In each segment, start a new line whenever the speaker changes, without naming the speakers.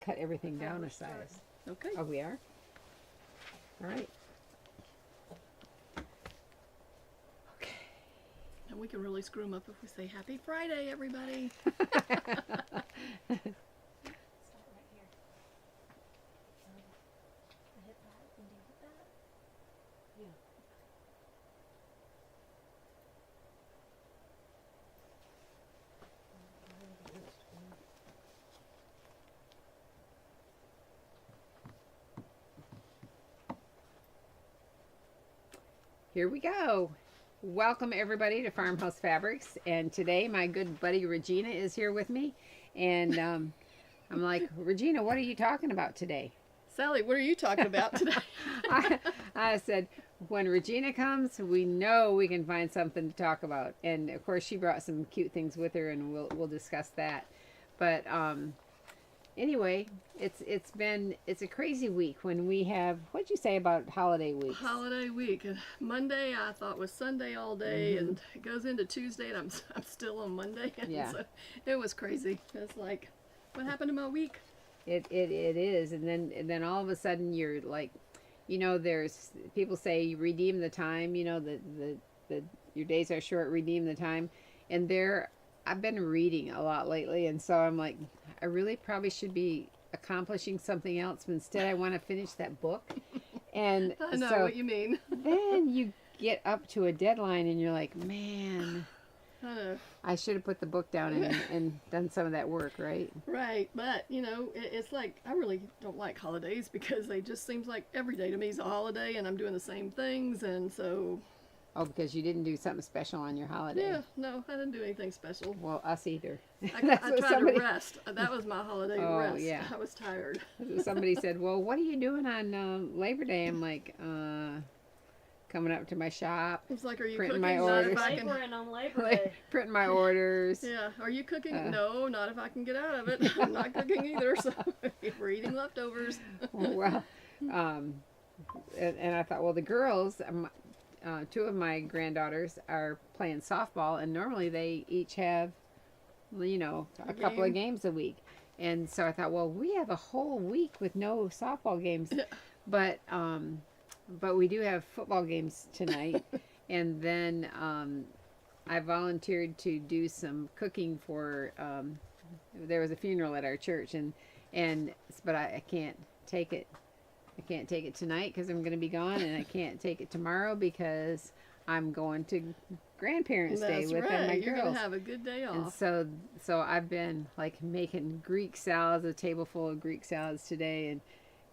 cut everything down a size.
Okay.
Oh, we are? All right. Okay.
And we can really screw them up if we say Happy Friday, everybody.
Start right here. I hit that. And do you hit that?
Yeah. Here we go. Welcome everybody to Farmhouse Fabrics, and today my good buddy Regina is here with me, and I'm like, Regina, what are you talking about today?
Sally, what are you talking about today?
I said, when Regina comes, we know we can find something to talk about, and of course she brought some cute things with her, and we'll discuss that. But anyway, it's a crazy week when we have, what'd you say about holiday weeks?
Holiday week. And Monday I thought was Sunday all day, and it goes into Tuesday, and I'm still on Monday. And
Yeah.
so it was crazy. It's like, what happened to my week?
It is, and then all of a sudden you're like, there's people say you redeem the time, the your days are short, redeem the time, and I've been reading a lot lately, and so I'm like, I really probably should be accomplishing something else, but instead I want to finish that book, and
I know
so
what you mean.
then you get up to a deadline, and you're like, man,
I know.
I should have put the book down and done some of that work, right?
Right, but it's like I really don't like holidays because they just seems like every day to me is a holiday, and I'm doing the same things, and so
Oh, because you didn't do something special on your holiday.
yeah, no, I didn't do anything special.
Well, us either.
I
That's what
tried
somebody-
to rest. That was my holiday
Oh,
rest.
yeah.
I was tired.
Somebody said, well, what are you doing on Labor Day? I'm like, coming up to my shop,
It's like, are you
Printing
cooking?
my
Not
orders.
if I can.
Laboring on Labor
like,
Day.
printing my orders.
Yeah, are you cooking? No, not if I can get out of it. I'm not cooking either. So we're eating leftovers.
Well, and I thought, well, the girls, two of my granddaughters are playing softball, and normally they each have, a couple of games a week. And so I thought, well, we have a whole week with no softball games, but we do have football games tonight. And then I volunteered to do some cooking for. There was a funeral at our church, but I can't take it. I can't take it tonight because I'm going to be gone, and I can't take it tomorrow because I'm going to Grandparents' Day
That's
with
right.
my
You're
girls.
gonna have a good day
And
off.
so I've been like making Greek salads, a table full of Greek salads today,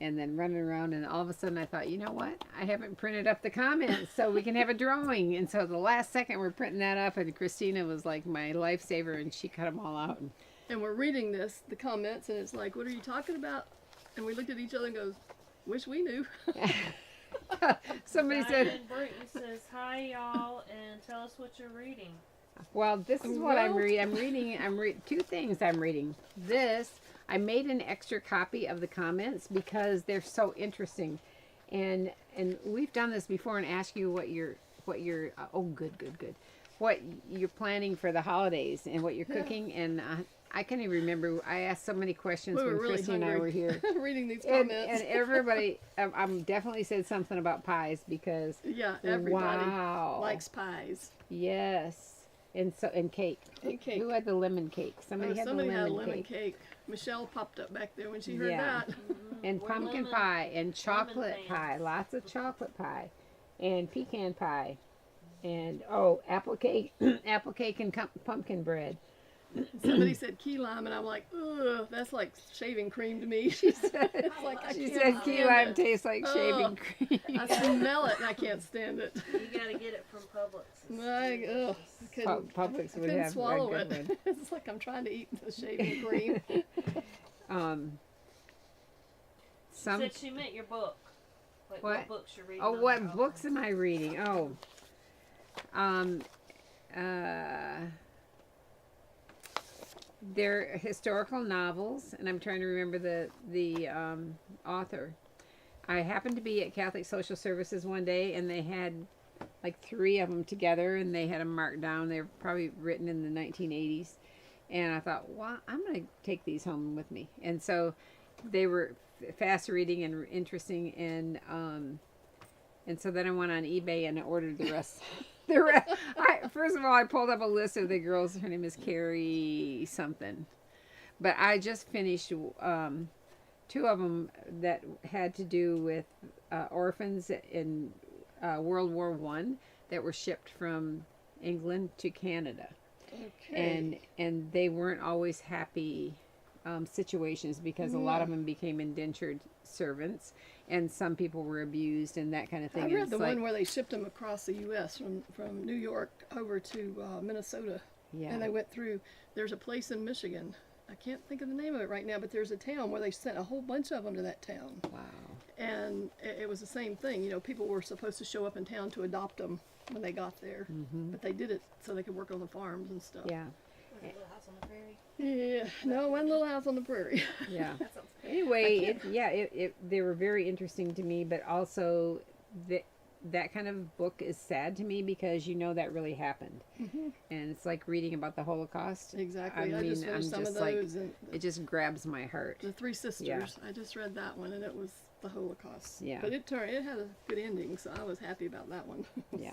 and then running around, and all of a sudden I thought, you know what? I haven't printed up the comments so we can have a drawing. And so the last second we're printing that up, and Christina was like my lifesaver, and she cut them all out.
And we're reading the comments, and it's like, what are you talking about? And we looked at each other and goes, wish we knew.
Somebody said,
Diamond Brittany says, hi, y'all, and tell us what you're reading.
well, this is what I'm
Well-
reading. I'm reading two things. I'm reading this. I made an extra copy of the comments because they're so interesting, and we've done this before and asked you what you're oh, good, what you're planning for the holidays and what you're cooking. And I can't even remember. I asked so many questions
We were
when
really
Christy and I
hungry.
were here.
Reading these
And
comments.
everybody, I'm definitely said something about pies because
Yeah, everybody
wow,
likes pies.
yes, and cake.
And cake.
Who had the lemon cake? Somebody had
Somebody
the
had
lemon,
lemon
cake.
cake. Michelle popped up back there when she heard
Yeah.
that.
And
We're
pumpkin
lemon-
pie and chocolate
fans.
pie. Lots of chocolate pie and pecan pie and apple cake, apple cake and pumpkin bread.
Somebody said key lime, and I'm like, ugh, that's like shaving cream to me. She said, it's like I
She
can't
said key
stand
lime
it.
tastes like shaving cream.
I smell it and I can't stand it.
You gotta get it from Publix.
Like, ugh, I couldn't,
Publix
I
would
couldn't
have
swallow
a good
it.
one.
It's like I'm trying to eat the shaving cream.
Some
Said she meant your book. Like
What?
what books you're reading.
Oh,
on
what
your
books am I reading? Oh, they're historical novels, and I'm trying to remember the author. I happened to be at Catholic Social Services one day, and they had like three of them together, and they had them marked down. They were probably written in the 1980s, and I thought, well, I'm going to take these home with me. And so they were fast reading and interesting, and so then I went on eBay and ordered the rest. First of all, I pulled up a list of the girls. Her name is Carrie something, but I just finished two of them that had to do with orphans in World War One that were shipped from England to Canada, and they weren't always happy situations because a lot of them became indentured servants, and some people were abused and that kind of thing.
I read the one where they shipped them across the U.S. from New York over to Minnesota, and they went through. There's a place in Michigan. I can't think of the name of it right now, but there's a town where they sent a whole bunch of them to that town.
Wow.
And it was the same thing. You know, people were supposed to show up in town to adopt them when they got there, but they did it so they could work on the farms and stuff.
Yeah.
Was it Little House on the Prairie?
Yeah, no, one Little House on the Prairie.
Yeah.
That sounds great.
Anyway, they were very interesting to me, but also that kind of book is sad to me because you know that really happened, and it's like reading about the Holocaust.
Exactly.
I
I just
mean,
finished some of
just like,
those, and
it just grabs my heart.
the Three Sisters.
Yeah.
I just read that one, and it was the Holocaust.
Yeah.
But it had a good ending, so I was happy about that one.
Yeah.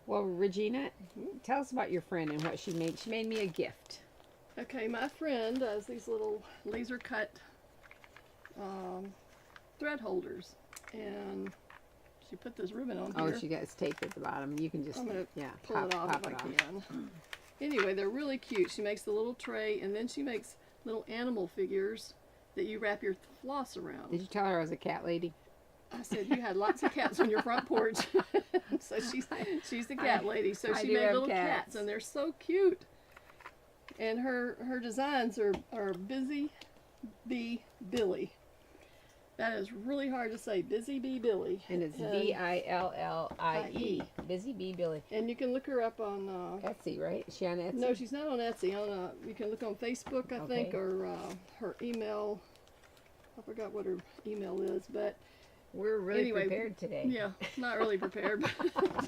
Well, Regina, tell us about your friend and what she made. She made me a gift.
Okay, my friend does these little laser cut thread holders, and she put this ribbon on
Oh,
here.
she got taped at the bottom. You can just
I'm gonna pull
pop
it off if I can. Anyway, they're really cute. She makes the little tray, and then she makes little animal figures that you wrap your floss around.
Did you tell her I was a cat lady?
I said you had lots of cats on your front porch. So she's the cat lady. So
I
she
do
made
have
little
cats.
cats, and they're so cute. And her designs are Busy Bee Billy. That is really hard to say. Busy Bee Billy.
And it's Billie. Busy Bee Billy.
And you can look her up on
Etsy, right? Is she on Etsy?
no, she's not on Etsy. You can look on Facebook, I think,
Okay.
or her email. I forgot what her email is, but
We're really
Anyway,
prepared today.
yeah, not really prepared. But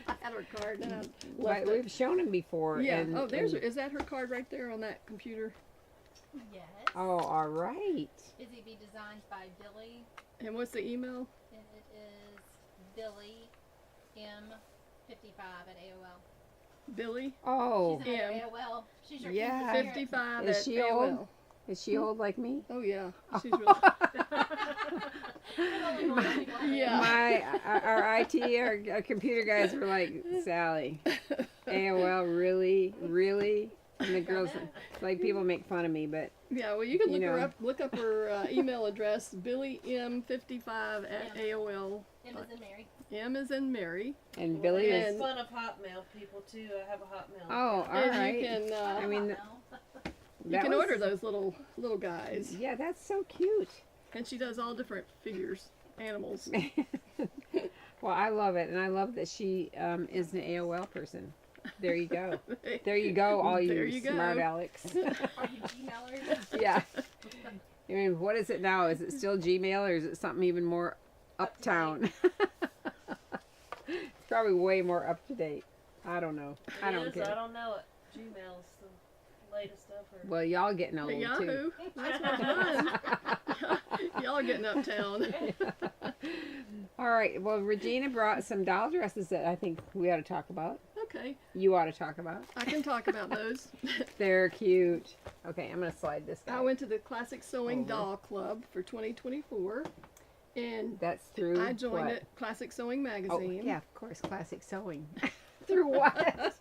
I had her card and I left
But
it.
we've shown them before.
Yeah.
And,
Is that her card right there on that computer?
Yes.
Oh, all right.
Busy Bee Designs by Billy,
And what's the email?
and it is Billy M55 at AOL.
Billy
Oh,
She's not
M.
at AOL. She's your
Yeah.
engineer.
55
Is
at
she
AOL.
old? Is she old like me?
Oh yeah, she's really. Yeah.
Our IT, our computer guys were like, Sally, AOL, really? And the girls, like, people make fun of me, but
Yeah, well, you can
You
look her
know.
up. Look up her email address, Billy M55 at
Yeah.
AOL.
M as in Mary.
M is in Mary.
and
Well,
Billy
it
is.
makes fun of Hotmail people too. I have a Hotmail.
Oh, all
And
right.
you can
I mean,
No.
you
that
can
was-
order those little guys,
Yeah, that's so cute.
and she does all different figures, animals.
Well, I love it, and I love that she is an AOL person. There you go. There you go, all
There
you
you go.
smart Alex.
Are you Gmailers?
Yeah. I mean, what is it now? Is it still Gmail or is it something even more uptown? It's probably way more up to date. I don't know. I
It
don't
is,
care.
I don't know it. Gmail's the latest stuff. Or...
Well, y'all getting old too.
Yahoo. That's what's fun. Y'all are getting uptown.
All right. Well, Regina brought some doll dresses that I think we ought to talk about.
Okay,
You ought to talk about.
I can talk about those.
They're cute. Okay, I'm gonna slide this guy.
I went to the Classic Sewing
Over.
Doll Club for 2024, and
That's through.
I joined
what?
it, Classic Sewing
Oh,
Magazine.
yeah, of course, classic sewing. Through what?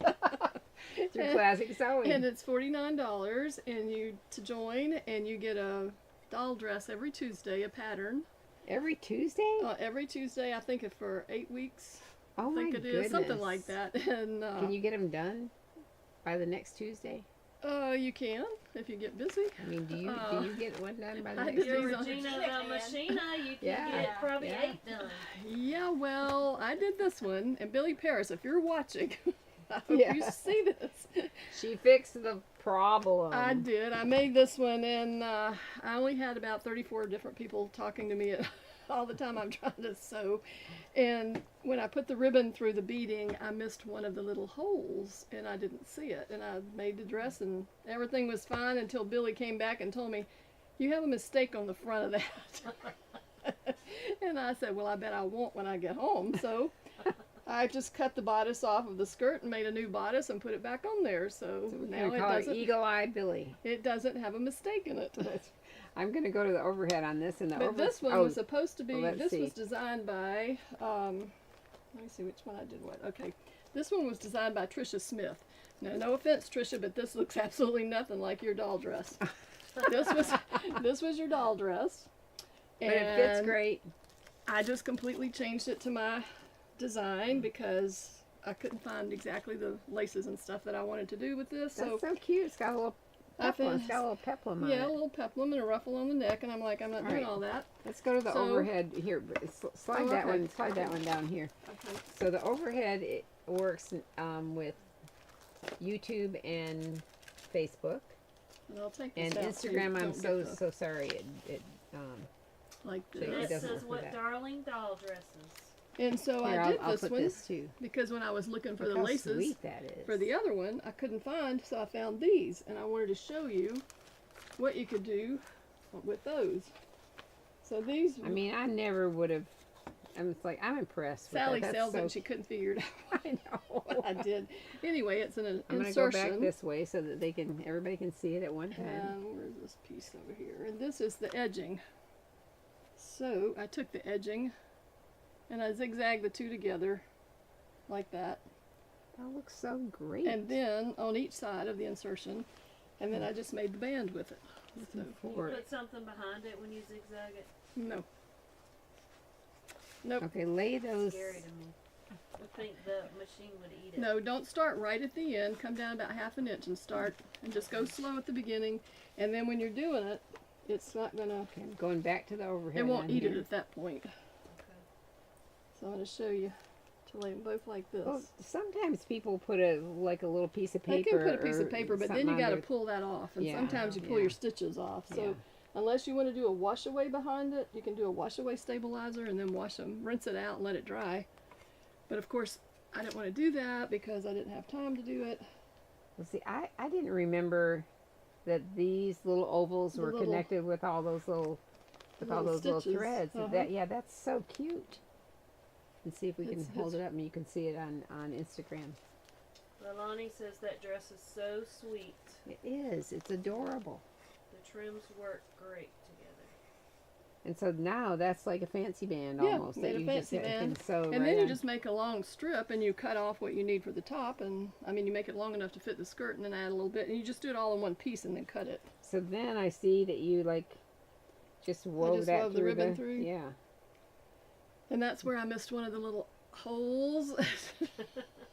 Through classic sewing.
And it's $49, and you to join, and you get a doll dress every Tuesday, a pattern.
Every Tuesday?
Every Tuesday, I think, for 8 weeks.
Oh
I
my
think it
goodness.
is something like that. And
Can you get them done by the next Tuesday?
you can if you get busy.
I mean, do you get one done by the
I
next
did
Tuesday?
these on-
Regina
Regina
the
can.
Machina, you can
Yeah,
get probably
yeah.
8 done.
Yeah, well, I did this one, and Billy Paris, if you're watching, I hope
Yeah.
you see this.
She fixed the problem.
I did. I made this one, and I only had about 34 different people talking to me all the time I'm trying to sew. And when I put the ribbon through the beading, I missed one of the little holes, and I didn't see it. And I made the dress, and everything was fine until Billy came back and told me, you have a mistake on the front of that. And I said, well, I bet I won't when I get home. So I just cut the bodice off of the skirt and made a new bodice and put it back on there. So,
So we're
now
gonna
it
call it
doesn't,
Eagle Eye Billy.
it doesn't have a mistake in it.
I'm gonna go to the overhead on this, and the
But this one was supposed to be,
well, let's
this
see.
was designed by, let me see which one I did what. Okay, this one was designed by Tricia Smith. Now, no offense, Tricia, but this looks absolutely nothing like your doll dress. this was your doll dress.
But it fits
And
great.
I just completely changed it to my design because I couldn't find exactly the laces and stuff that I wanted to do with this.
That's
So
so cute. It's got a little
I
peplum. It's
fin-
got a little peplum on
yeah, a
it.
little peplum and a ruffle on the neck, and I'm like, I'm not doing
Alright.
all that.
Let's go to the
So-
overhead here. Slide
Oh,
that
okay.
one. Slide that one down here.
Okay.
So the overhead it works with YouTube and Facebook
And I'll take this
and
out so you
Instagram. I'm
don't
so
get the-
so sorry. It
like
so it
And
this.
it
doesn't
says
work with
what
that.
darling doll dresses.
And so
here.
I did
I'll
this
put
one
this too.
because when I was looking for
Look
the
how
laces
sweet that is.
for the other one, I couldn't find, so I found these, and I wanted to show you what you could do with those. So these,
I mean, I never would have. I'm impressed. With
Sally
that. That's
sells it,
so
and she couldn't figure it out
I know.
what I did. Anyway, it's an
I'm gonna
insertion.
go back this way so that everybody can see it at one time.
And where's this piece over here? And this is the edging. So I took the edging and I zigzagged the two together like that.
That looks so great.
And then on each side of the insertion, and then I just made the band with it. So,
You
Forward.
put something behind it when you zigzag it.
no. Nope.
Okay, lay those.
Scary to me. I think the machine would eat it.
No, don't start right at the end. Come down about half an inch and start, and just go slow at the beginning. And then when you're doing it, it's not gonna,
Okay, I'm going back to the overhead.
it won't
on
eat
here.
it at that point.
Okay.
So I'm gonna show you to lay them both like this.
Well, sometimes people put a little piece of
They
paper.
can put a piece
or
of paper, but then
something
you got to
under-
pull that off, and
Yeah,
sometimes you pull
yeah.
your stitches off. So
Yeah.
unless you want to do a wash away behind it, you can do a wash away stabilizer and then wash them, rinse it out and let it dry. But of course, I didn't want to do that because I didn't have time to do it.
Well, see, I didn't remember that these little ovals
The
were
little-
connected with all those little
stitches.
threads.
Uh-huh.
That's so cute. And see if we can
It's-
hold it up and you can see it on Instagram.
Well, Lonnie says that dress is so sweet.
It is. It's adorable.
The trims work great together.
And so now that's like a fancy band
Yeah,
almost
made
that
a
you
fancy
just
band.
can sew
And
right
then you
on.
just make a long strip and you cut off what you need for the top, and I mean you make it long enough to fit the skirt and then add a little bit, and you just do it all in one piece and then cut it.
So then I see that you just wove
just
that
wove the
through
ribbon through?
Yeah.
And that's where I missed one of the little holes.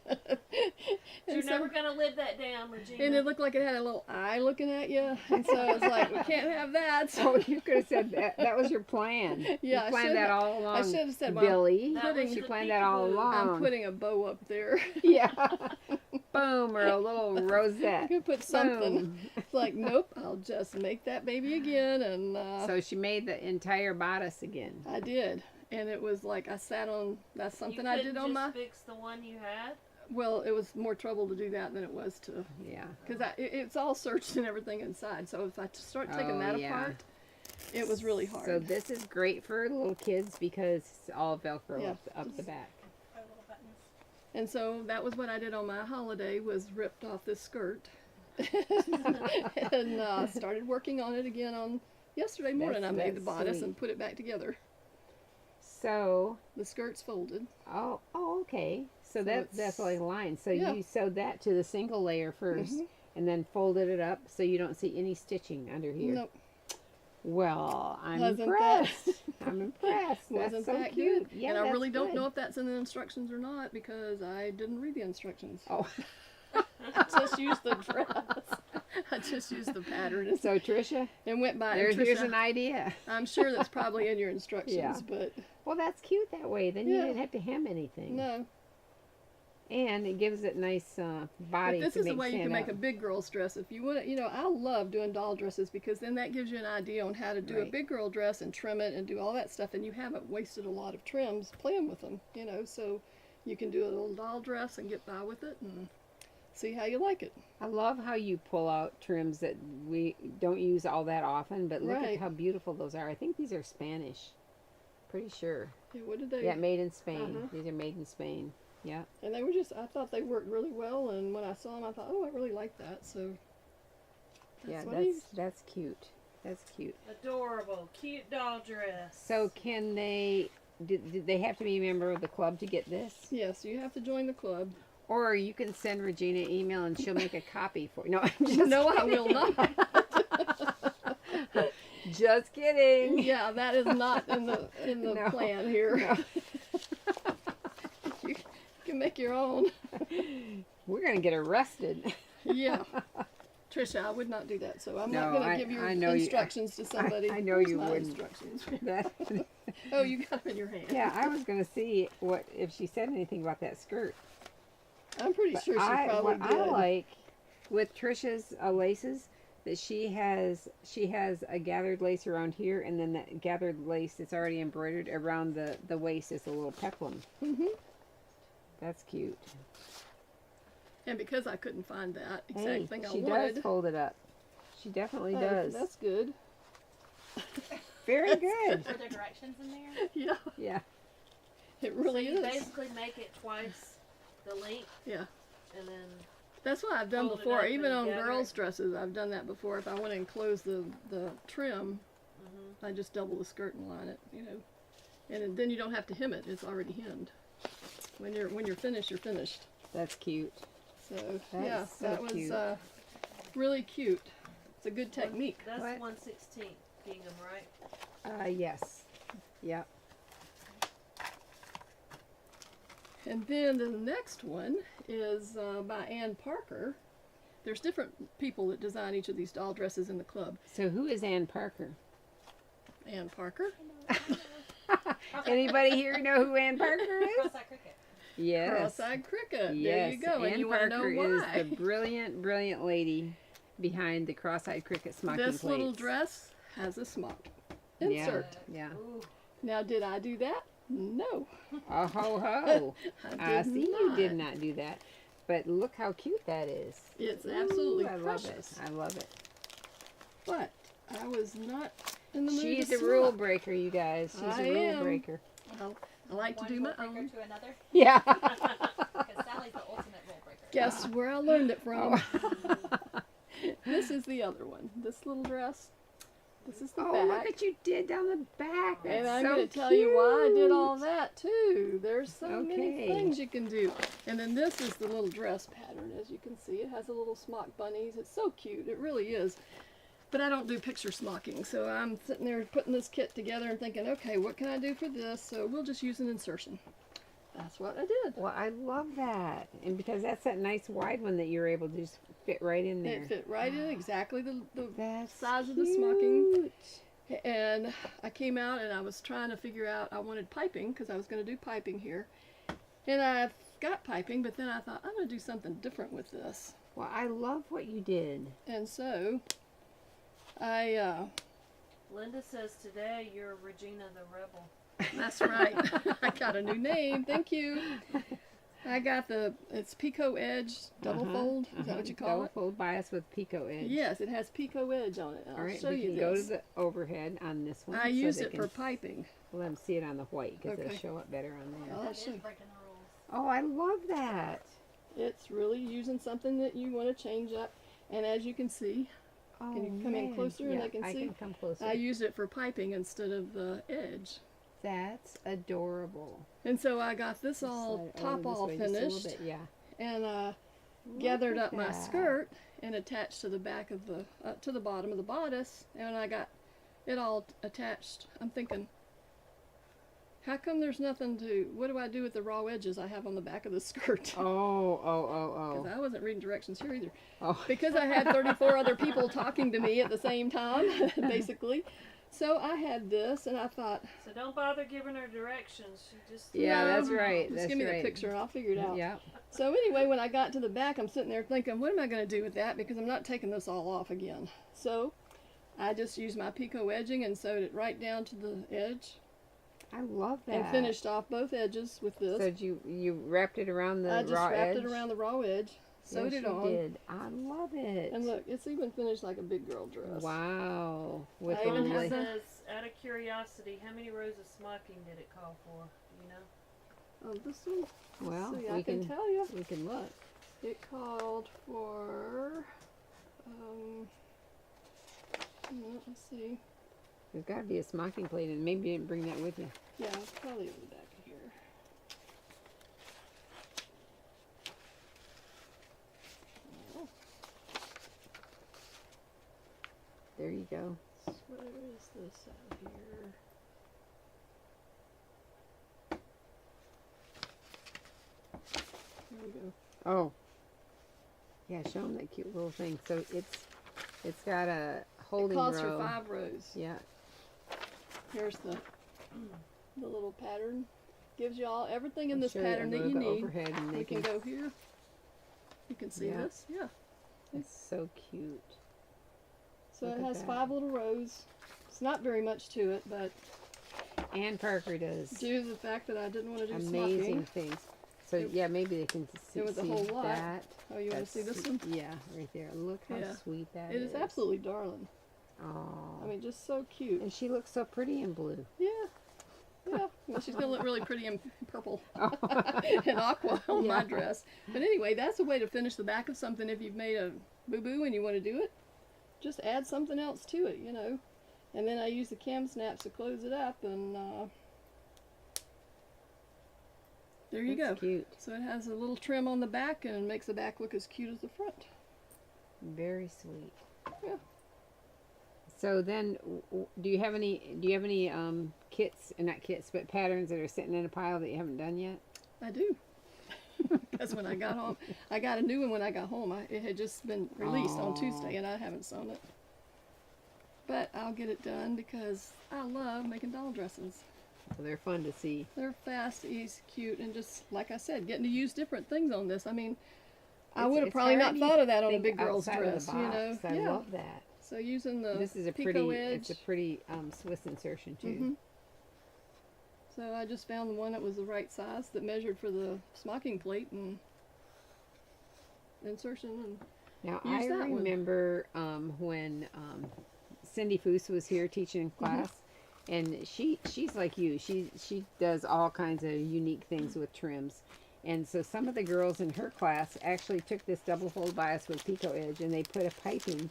You're
And so-
never gonna live that down, Regina.
And it looked like it had a little eye looking at you. And so I was like, we can't have that. So
Oh, you could have said that. That was your plan.
Yeah, I
you planned
should
that
have-
all along.
I should have said, well,
Billy.
That was
You
the
planned that all
peekaboo.
along.
I'm putting a bow up there.
Yeah. Boom, or a little
I
rosette.
could put something.
Boom.
It's like, nope, I'll just make that baby again. And
So she made the entire bodice again.
I did. And it was like I sat on, that's something
you
I
couldn't
did on
just
my,
fix the one you had.
well, it was more trouble to do that than it was to,
Yeah.
because it's all searched and everything inside. So if I start taking
Oh,
that
yeah.
apart, it was really hard.
So this is great for little kids because it's all Velcro
Yeah,
up the back.
Oh, little buttons.
And so that was what I did on my holiday, was ripped off this skirt and started working on it again on yesterday morning. I made the
That's
bodice
sweet.
and put it back together.
So,
The skirt's folded.
oh, okay. So,
So
that's
it's-
like a line. So
yeah.
you sewed that to the single layer 1st
Mhm.
and then folded it up so you don't see any stitching under here.
Nope.
Well, I'm
Wasn't
impressed. I'm impressed. That's
Wasn't
so
that
cute.
good?
Yeah,
and I
that's
really don't
good.
know if that's in the instructions or not because I didn't read the instructions.
Oh,
I just used the dress. I just used the pattern
so Trisha,
and went by.
here's
And Tricia,
an idea.
I'm sure that's probably in your instructions,
Yeah.
but
Well, that's cute that way. Then you
Yeah.
didn't have to hem anything.
no.
And it gives it nice body
But this
to
is the
make
way you
stand
can make
up.
a big girl's dress. If you want to, I love doing doll dresses because then that gives you an idea on how to do a
Right.
big girl dress and trim it and do all that stuff. And you haven't wasted a lot of trims playing with them, so you can do a little doll dress and get by with it. And see how you like it.
I love how you pull out trims that we don't use all that often, but look at
Right.
how beautiful those are. I think these are Spanish. Pretty sure.
Yeah, what did they?
Yeah, made in Spain.
Uh-huh.
These are made in Spain. Yeah.
And they were just, I thought they worked really well, and when I saw them, I thought, oh, I really like that, so.
Yeah,
what I used.
that's cute. That's cute.
Adorable, cute doll dress.
So can they? Did they have to be a member of the club to get this?
Yes, you have to join the club.
Or you can send Regina an email and she'll make a copy for you. No, I'm just
No, I
kidding.
will not.
Just kidding.
Yeah, that is not in the
No.
plan here.
No.
You can make your own.
We're gonna get arrested.
Yeah. Trisha, I would not do that, so I'm not
No,
going to give your
I know you-
instructions to somebody.
I know
Where's
you
my
wouldn't.
Instructions?
That,
Oh, you got them in your hand.
yeah, I was gonna see what if she said anything about that skirt.
I'm pretty
But
sure she probably
what
did.
I like with Trisha's laces that she has a gathered lace around here, and then that gathered lace that's already embroidered around the waist is a little peplum.
Hmm.
That's cute.
And because I couldn't find that exact
Hey,
thing I
she
wanted,
does fold it up. She definitely
oh,
does.
that's good.
Very good.
Were there directions in there?
Yeah,
Yeah.
it
So
really
you
is.
basically make it twice the length,
Yeah.
and then
That's what I've done
Fold it
before.
up
Even
and
on
gather
girls'
it.
dresses, I've done that before. If I want to enclose the trim, I just double the skirt and line it, you know. And then you don't have to hem it. It's already hemmed. When you're finished, you're finished.
That's cute.
So
That
yeah,
is so
that was
cute.
really cute. It's a good technique.
that's
What?
1/16 gingham, right?
Yes. Yep.
And then the next one is by Ann Parker. There's different people that design each of these doll dresses in the club.
So who is Ann Parker?
Ann Parker,
Anybody here know who Ann Parker is?
Cross-eyed cricket.
Yes.
Cross-eyed cricket.
Yes.
There you go.
Ann
And you want to know
Parker
why?
is the brilliant lady behind the cross-eyed cricket smocking
This
plates.
little dress has a smock
Yeah.
insert.
Yeah.
Ooh,
Now, did I do that? No.
Oh ho ho! I
did
see you did not do that, but look how cute that is.
It's absolutely
Ooh, I love it.
precious.
I love it.
But I was not in the mood
She's
to
a rule
smock.
breaker, you guys. She's
I
a rule
am.
breaker.
I like to
One
do my
rule breaker
own.
to another.
Yeah.
Because Sally's the ultimate rule breaker.
Guess where I learned it from.
Oh,
This is the other one. This little dress. This is the
oh
back.
look what you did down the back. That's
And I'm
so
going to tell you why I did all
cute.
that too. There's so many
Okay.
things you can do. And then this is the little dress pattern. As you can see, it has a little smock bunnies. It's so cute. It really is. But I don't do picture smocking. So I'm sitting there putting this kit together and thinking, okay, what can I do for this? So we'll just use an insertion. That's what I did.
Well, I love that, and because that's that nice wide one that you're able to just fit right in there.
It fit right in exactly the
That's
size of the smocking.
cute.
And I came out and I was trying to figure out, I wanted piping because I was going to do piping here. And I've got piping, but then I thought, I'm going to do something different with this.
Well, I love what you did.
And so I,
Linda says today you're Regina the Rebel.
that's right. I got a new name. Thank you. I got it's Pico Edge double fold. Is that what you call
Double
it?
fold bias with picot edge.
Yes, it has Pico Edge on it.
All
I'll
right,
show
we
you
can go to
this.
the overhead on this one.
I
so
use
they
it
can
for piping.
Let them see it on the white because
Okay.
it'll show up better on there.
I'll
That
show
is
you.
breaking the rules.
Oh, I love that.
It's really using something that you want to change up. And as you can see,
Oh,
Can you come in
man.
closer and
yeah,
I can
I
see?
can come closer.
I used it for piping instead of the edge.
That's adorable.
And so I got this all
Slide
top
over this
all
way just a little
finished
bit, yeah.
and
Look
gathered
at
up my
that.
skirt and attached to the back of the to the bottom of the bodice, and I got it all attached. I'm thinking, how come there's nothing what do I do with the raw edges I have on the back of the skirt?
Oh.
Because I wasn't reading directions here either.
Oh.
Because I had 34 other people talking to me at the same time, basically. So I had this, and I thought,
So don't bother giving her directions. She just
Yeah,
No,
that's right.
just
That's
give me
right.
the picture and I'll figure it out.
Yeah.
So anyway, when I got to the back, I'm sitting there thinking, what am I going to do with that? Because I'm not taking this all off again. So I just used my Pico edging and sewed it right down to the edge
I love that.
and finished off both edges with this.
So you wrapped it around the
I just
raw
wrapped
edge?
it around the raw edge, Sewed
yes,
it
you
on.
did. I love it.
And look, it's even finished like a big girl dress.
Wow. With
I
the
even
Mine
have
li-
the-
says, out of curiosity, how many rows of smocking did it call for? Do you know?
Oh, this one.
well,
See,
we
I can tell you.
we can look.
It called for. Let's see.
There's got to be a smocking plate, and maybe you didn't bring that with you.
Yeah, it's probably in the back here. Oh,
There you go.
where is this out here? There we go.
Oh. Yeah, show them that cute little thing. So it's got a holding
It calls
row.
for 5 rows.
Yeah.
Here's the little pattern. Gives you all everything in
I'm
this
sure
pattern that
we'll
you
go
need.
overhead and they
We can go here. You can see
Yeah.
this. Yeah.
It's so cute.
So
Look
it
at
has
that.
5 little rows. It's not very much to it, but
And Parker does
due to the fact that I didn't want to do
amazing
smocking.
things. So
It-
yeah, maybe they can see,
it was a
see
whole lot.
that.
Oh, you want to see this one?
Yeah, right there. Look how
Yeah.
sweet that
It is absolutely darling.
Oh.
I mean, just so cute.
And she looks so pretty in blue.
Yeah. Yeah. Well, she's gonna look really pretty in purple
Oh.
and aqua on my
Yeah.
dress. But anyway, that's a way to finish the back of something if you've made a boo-boo and you want to do it. Just add something else to it, you know. And then I use the cam snaps to close it up, and there you
That's
go.
cute.
So it has a little trim on the back and makes the back look as cute as the front.
Very sweet.
Yeah.
So then, do you have any kits, not kits, but patterns that are sitting in a pile that you haven't done yet?
I do. Because when I got home, I got a new one when I got home. It had just been released on
Aw.
Tuesday, and I haven't sewn it. But I'll get it done because I love making doll dresses.
So they're fun to see.
They're fast, easy, cute, and just like I said, getting to use different things on this. I mean, I
It's-
would have
it's
probably
hard
not
to
thought of that on a
think
big girl's
outside of
dress,
the
you know.
box. I
Yeah.
love that.
So using the
This is a
pico
pretty.
edge.
It's a pretty Swiss insertion too.
Mhm. So I just found the one that was the right size that measured for the smocking plate and insertion, and
Now
Use
I
that one.
remember when Cindy Foose was here teaching
Mm-hmm.
class, and she's like you. She does all kinds of unique things with trims, and so some of the girls in her class actually took this double fold bias with pico edge, and they put a piping.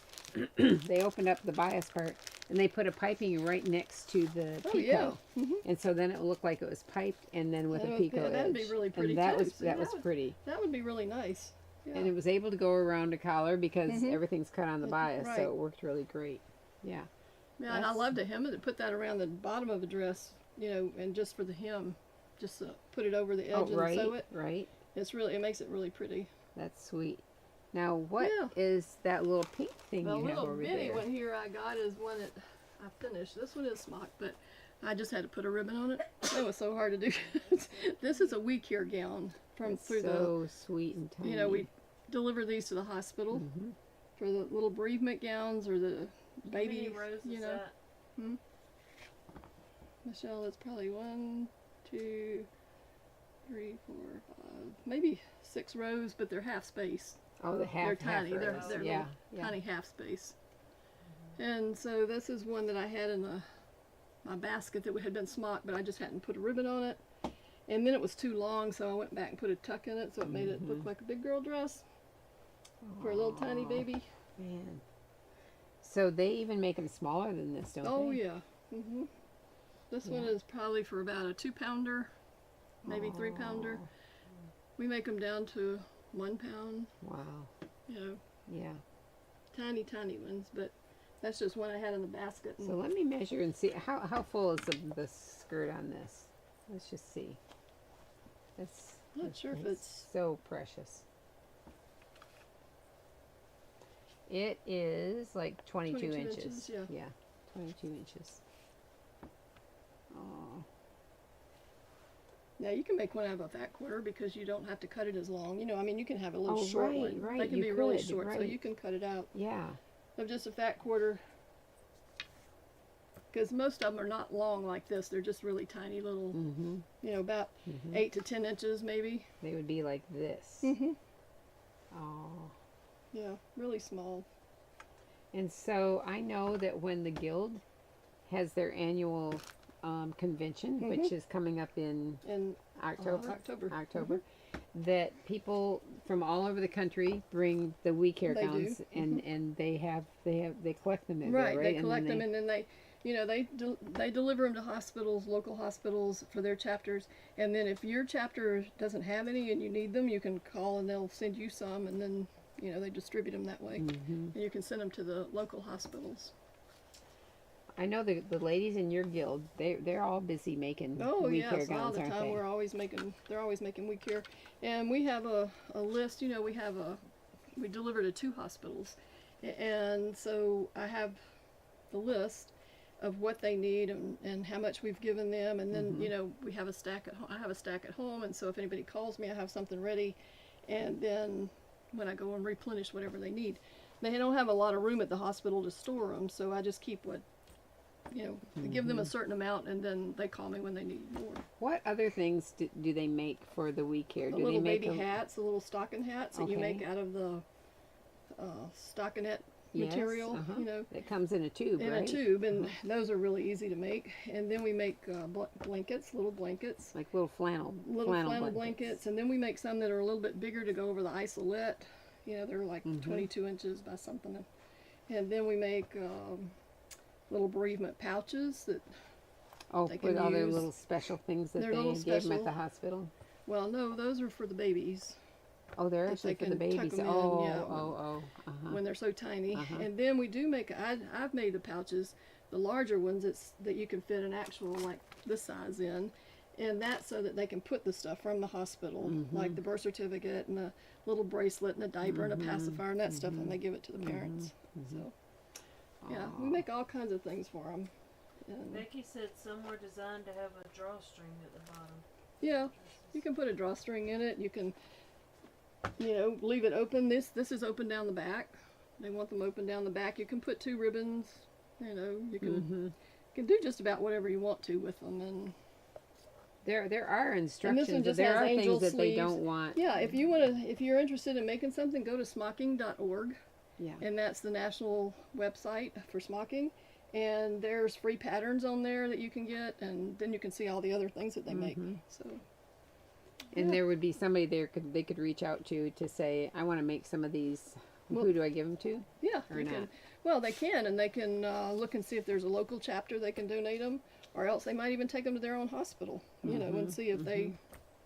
They opened up the bias part, and they put a piping right next to the
oh
pico.
yeah,
And so then it looked like it was piped, and then with
That
a
would-
pico
yeah,
edge.
that'd be really pretty
and that
too.
was
See,
that
that
was
would-
pretty.
that would be really nice. Yeah.
And it was able to go around a collar because
Mhm.
everything's cut on the bias,
right.
so it worked really great. Yeah.
Yeah, and I
That's-
love the hem to put that around the bottom of the dress, you know, and just for the hem, just put it over the edge
Oh,
and
right,
sew it.
right.
It makes it really pretty.
That's sweet. Now, what
Yeah.
is that little pink thing
The
you have
little
over
bitty
there?
one here I got is one that I finished. This one is smock, but I just had to put a ribbon on it. It was so hard to do. This is a We Care gown from
It's
through
so sweet and
the,
tiny.
you know, we deliver these to the hospital
Mhm.
for the little bereavement gowns or the
How
baby,
many rows
you
is
know.
that?
Michelle, it's probably 1, 2, 3, 4, 5, maybe 6 rows, but they're half space.
Oh, the half.
They're tiny.
half
They're-
rows.
they're
yeah,
little
yeah.
Tiny half space. And so this is one that I had in my basket that had been smocked, but I just hadn't put a ribbon on it. And then it was too long, so I went back and put a tuck in it, so it made it look like a big girl dress for a little tiny
Aw,
baby.
Man. So they even make them smaller than this, don't
Oh
they?
yeah. This one
Yeah.
is probably for about a 2-pounder, maybe 3-pounder.
Aw,
We make them down to 1 pound.
Wow.
You know,
Yeah.
tiny, tiny ones, but that's just one I had in the basket. And
So let me measure and see how full is the skirt on this. Let's just see. That's
Not sure if
it's
it's-
so precious. It is like 22
22
inches.
inches, yeah.
Yeah, 22 inches. Oh,
now you can make one out of a fat quarter because you don't have to cut it as long. You know, I mean, you can have a little
Oh,
short
right,
one.
right,
They can
you
be really
could,
short, so
right.
you can cut it out
yeah.
of just a fat quarter. Because most of them are not long like this. They're just really tiny little,
Mm-hmm.
you know, about 8 to 10 inches maybe.
They would be like this.
Mm-hmm.
Oh.
Yeah, really small.
And so I know that when the guild has their annual convention, which is coming up in
In
October,
October.
that people from all over the country bring the We Care
They do.
gowns, and they collect them there,
Right,
right?
they
And
collect
then
them and then they deliver them to hospitals, local hospitals for their chapters. And then if your chapter doesn't have any and you need them, you can call and they'll send you some, and then they distribute them that way. And you can send them to the local hospitals.
I know the ladies in your guild, they're all busy making
Oh
We
yes,
Care
all
gowns,
the
aren't
time
they?
they're always making We Care, and we have a list. We deliver to 2 hospitals, and so I have the list of what they need and how much we've given them, and then we have a stack at home. I have a stack at home, and so if anybody calls me, I have something ready, and then when I go and replenish whatever they need, they don't have a lot of room at the hospital to store them, so I just keep what. Give them a certain amount, and then they call me when they need more.
What other things do they make for the We Care?
The
Do
little
they make
baby hats, the little stocking hats that you
Okay.
make out of the stockinette
Yes,
material,
It comes in a tube,
in
right?
a tube, and those are really easy to make. And then we make blankets, little blankets,
Like little flannel
blankets, and then we make some that are a little bit bigger to go over the isolette. They're like 22 inches by something. And then we make little bereavement pouches that.
Oh,
They
with
can
all their
use-
little special things that
They're
they
little
gave them at
special-
the hospital.
Well, no, those are for the babies.
Oh, they're
that
actually
they
for the
can tuck
babies.
'em in,
Oh,
yeah,
uh-huh.
When they're so tiny.
Uh-huh.
And then we do make, I've made the pouches, the larger ones that you can fit an actual, like this size in. And that's so that they can put the stuff from the hospital, like the birth certificate and a little bracelet and a diaper and a pacifier and that stuff, and they give it to the parents. So, yeah, we make all kinds of things for them. And,
Becky said some were designed to have a drawstring at the bottom.
yeah, you can put a drawstring in it. You can, leave it open. This is open down the back. They want them open down the back. You can put 2 ribbons. You can do just about whatever you want to with them. And
There are instructions, but
just
there
has
are
angel
things that they
sleeves.
don't want.
yeah, if you're interested in making something, go to smocking.org,
Yeah.
and that's the national website for smocking. And there's free patterns on there that you can get, and then you can see all the other things that they make. So.
And
Yeah.
there would be somebody there they could reach out to say, I want to make some of these.
Well-
Who do I give them to?
Yeah,
Or
they
not?
can. Well, they can, and they can look and see if there's a local chapter they can donate them, or else they might even take them to their own hospital, and see if they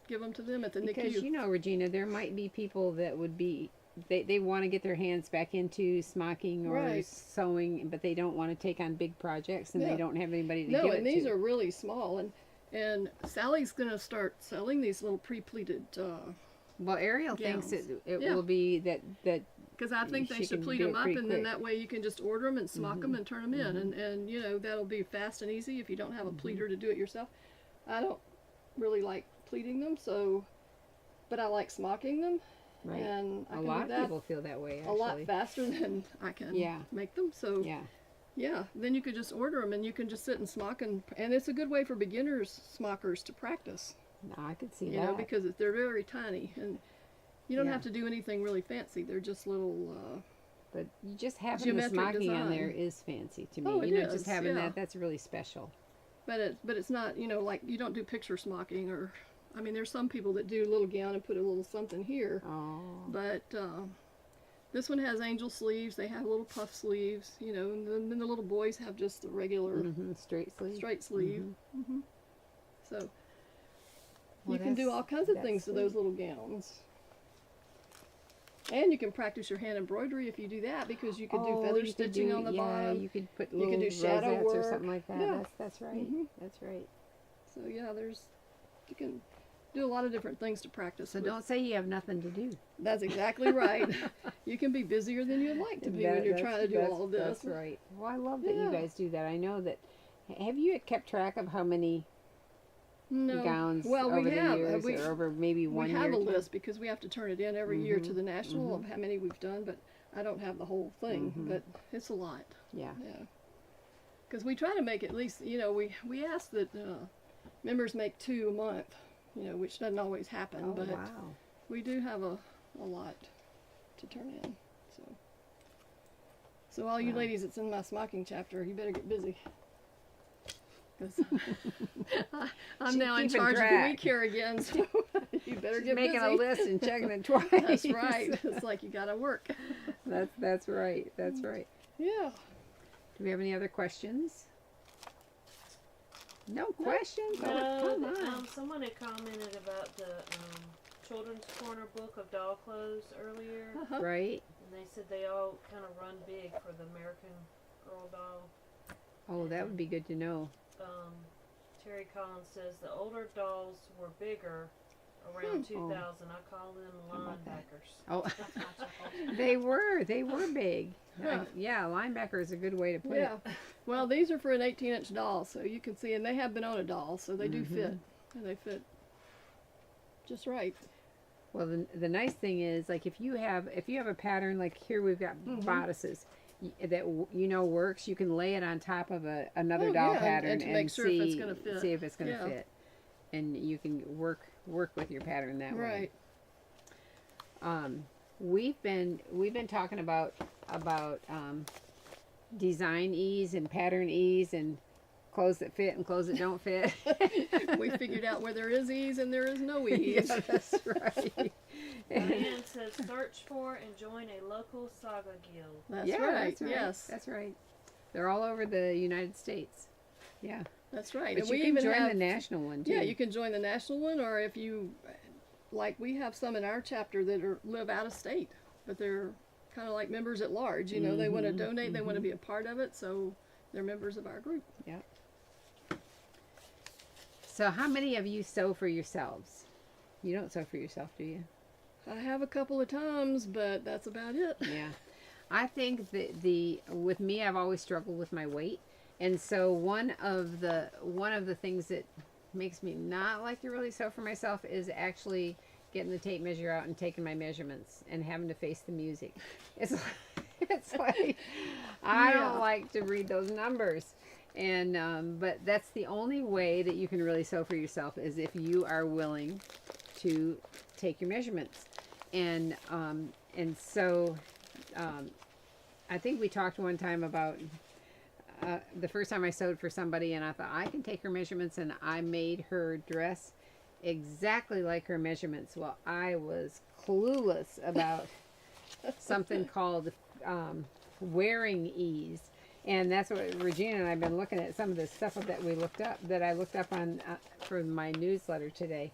give them to them at the
Because
NICU.
Regina, there might be people that would be they want to get their hands back into smocking or
Right.
sewing, but they don't want to take on big projects, and
Yeah.
they don't have anybody to
No,
give
and
it
these
to.
are really small, and Sally's gonna start selling these little pre-pleated.
Well, Ariel thinks
gowns.
it
Yeah.
will be that
Because I think they
She
should
can
pleat
do
them
it
up,
pretty
and then
quick.
that way you can just order them and smock them and turn them in, and that'll be fast and easy if you don't have a pleater to do it yourself. I don't really like pleating them, but I like smocking them,
right.
and I
A
can
lot
do
of
that
people feel that way.
a
Actually,
lot faster than I can
Yeah.
make them. So
Yeah.
then you could just order them, and you can just sit and smock, and it's a good way for beginners smockers to practice.
No, I could see
You
that.
know, because they're very tiny, and you don't
Yeah.
have to do anything really fancy. They're just little.
But you just having the
Geometric
smocking on there
design.
is fancy to me.
Oh, it
just
is,
having
yeah.
that's really special.
But it's not, like you don't do picture smocking, or I mean, there's some people that do a little gown and put a little something here,
Oh.
but this one has angel sleeves. They have little puff sleeves, and then the little boys have just the regular
Straight sleeve.
straight sleeve. So
Well,
you can do
that's-
all kinds of
that's
things to those little gowns. And you can practice your hand embroidery if you do that, because you could do feather
you could
stitching
do-
on the
yeah,
bottom.
you could put
You
little
could do shadow
rosettes or
work.
something like that.
Yeah.
That's right.
Mhm.
That's right.
So yeah, you can do a lot of different things to practice.
So
with.
don't say you have nothing to do.
That's exactly right. You can be busier than you'd like to be when you're trying to do all of this.
That's right. Well, I love that you
Yeah.
guys do that. I know that. Have you kept track of how many
No.
gowns
Well,
over
we
the
have.
years,
We,
or over maybe one
we
year?
have a
or two?
list because we have to turn it in every year to the national of how many we've done, but I don't have the whole thing. But it's a lot.
Yeah.
Yeah. Because we try to make at least, we ask that members make 2 a month, which doesn't always happen,
Oh
but
wow.
we do have a lot. to turn in. So all you
Wow.
ladies that's in my smocking chapter, you better get busy. 'Cause I'm
She's
now in
keeping
charge of the
track.
week here again, so you better
She's
get
making
busy.
a list and checking it twice.
That's right. It's like you gotta work.
That's right. That's right.
Yeah.
Do we have any other questions? No questions? Oh, come on.
Someone had commented about the children's corner book of doll clothes earlier,
Uh-huh.
Right?
and they said they all kind of run big for the American Girl doll.
Oh, that would be good to know.
Terry Collins says the older dolls were bigger around 2000. I call them
about that?
linebackers.
Oh,
That's my chuckle.
they were big.
Yeah.
Yeah, linebacker is a good way to put
Yeah.
it.
Well, these are for an 18-inch doll, so you can see, and they have been on a doll, so they do
Mhm.
fit, and they fit just right.
Well, the nice thing is, like, if you have a pattern, like here we've got
Mhm.
bodices that works, you can lay it on top of another
Oh,
doll
yeah,
pattern
and to make sure if
see
it's gonna fit.
see if it's going to
Yeah.
fit, and you can work with your pattern that way.
Right.
We've been talking about design ease and pattern ease and clothes that fit and clothes that don't fit.
We figured out where there is ease and there is no ease.
Yeah, that's right.
Diane says search for and join a local saga guild.
That's
Yeah,
right.
that's right.
Yes,
That's right. They're all over the United States. Yeah.
that's right.
But
And
you
we
can
even
join
have
the national one too.
Yeah, you can join the national one, or if you, like, we have some in our chapter that live out of state, but they're kind of like members at large. You know, they want to
Mhm,
donate, they want to be a part of it, so they're members of our group.
So how many of you sew for yourselves? You don't sew for yourself, do you?
I have a couple of times, but that's about it.
Yeah. I think that with me, I've always struggled with my weight. And so one of the things that makes me not like to really sew for myself is actually getting the tape measure out and taking my measurements and having to face the music. It's like I
Yeah.
don't like to read those numbers. And but that's the only way that you can really sew for yourself is if you are willing to take your measurements. And so I think we talked one time about the first time I sewed for somebody, and I thought I can take her measurements, and I made her dress exactly like her measurements. Well, I was clueless about something called wearing ease. And that's what Regina and I have been looking at, some of the stuff that I looked up on for my newsletter today.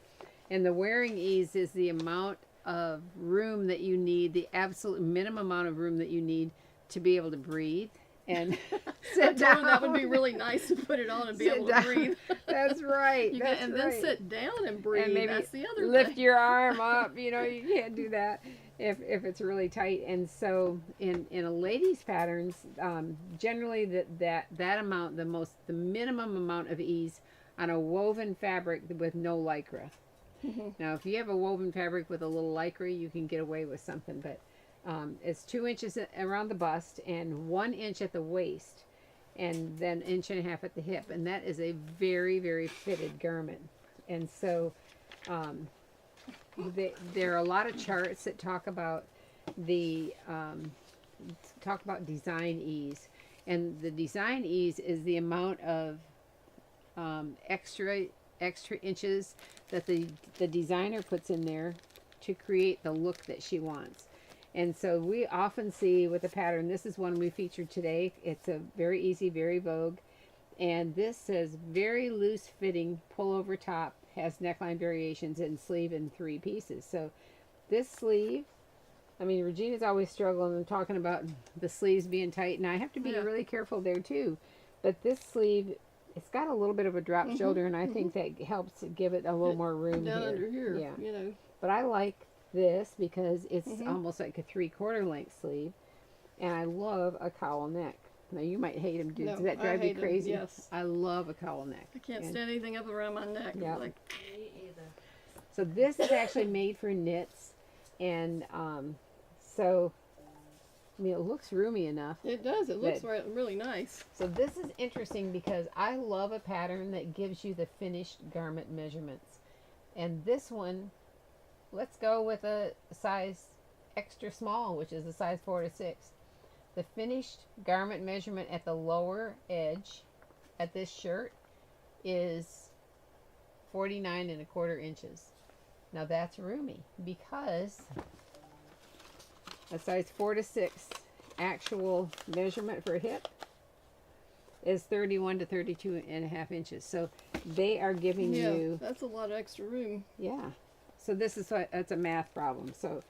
And the wearing ease is the amount of room that you need, the absolute minimum amount of room that you need to be able to breathe and
I
sit
told
down.
her that would be really nice to put it on and be
Sit
able
down.
to breathe.
That's right.
You
That's
and
right.
then sit down and breathe.
And maybe
that's the other
lift
thing.
your arm up. You know, you can't do that if it's really tight. And so in a lady's patterns, generally that amount, the minimum amount of ease on a woven fabric with no lycra. Now, if you have a woven fabric with a little lycra, you can get away with something, but it's 2 inches around the bust and 1 inch at the waist, and then 1.5 inches at the hip, and that is a very, very fitted garment. And so there are a lot of charts that talk about design ease, and the design ease is the amount of extra inches that the designer puts in there to create the look that she wants. And so we often see with the pattern, this is one we featured today. It's a very easy, very vogue. And this says very loose fitting pullover top, has neckline variations and sleeve in 3 pieces. So this sleeve, I mean, Regina's always struggling and talking about the sleeves being tight, and I have to be really careful there too. But this sleeve, it's got a little bit of a drop shoulder, and I think that helps give it a little more room
down
here.
under here.
Yeah.
You know.
But I like this because it's almost like a 3/4 length sleeve, and I love a cowl neck. Now you might hate them, dude.
No,
Does that
I
drive you
hate 'em,
crazy?
yes.
I love a cowl neck.
I can't
And
stand anything up around my neck.
Yeah.
Like,
Me either.
So this is actually made for knits, and so I mean it looks roomy enough.
it does. It looks
That-
really nice.
So this is interesting because I love a pattern that gives you the finished garment measurements. And this one, let's go with a size extra small, which is a size 4 to 6. The finished garment measurement at the lower edge at this shirt is 49 1/4 inches. Now that's roomy because a size 4 to 6 actual measurement for hip is 31 to 32 1/2 inches. So they are giving
Yeah,
you,
that's a lot of extra room.
yeah. So this is that's a math problem. So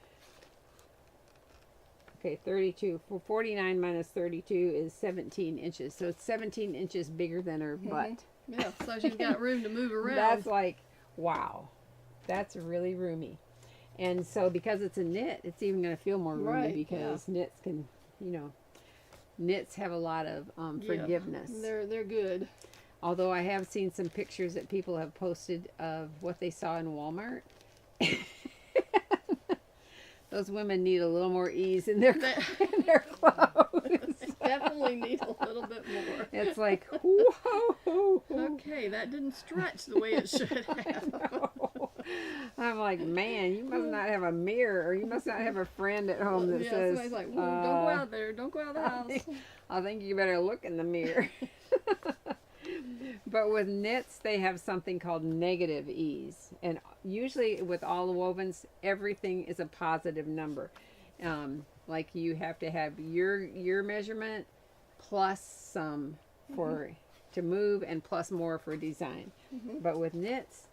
okay, 32 for 49 minus 32 is 17 inches. So it's 17 inches bigger than her butt.
Yeah, so she's got room to move around.
That's like, wow, that's really roomy. And so because it's a knit, it's even going to feel more roomy
Right,
because knits can, knits have a lot of forgiveness.
They're good.
Although I have seen some pictures that people have posted of what they saw in Walmart. Those women need a little more ease in their in their clothes.
Definitely need a little bit more.
It's like, whoa.
Okay, that didn't stretch the way it should have.
I'm like, man, you must not have a mirror, or you must not have a friend at home that
Yeah,
says,
somebody's like, "Whoa, don't go out there. Don't go out of the house."
I think you better look in the mirror. But with knits, they have something called negative ease. And usually with all the wovens, everything is a positive number. Like you have to have your measurement plus some for to move and plus more for design. But with knits,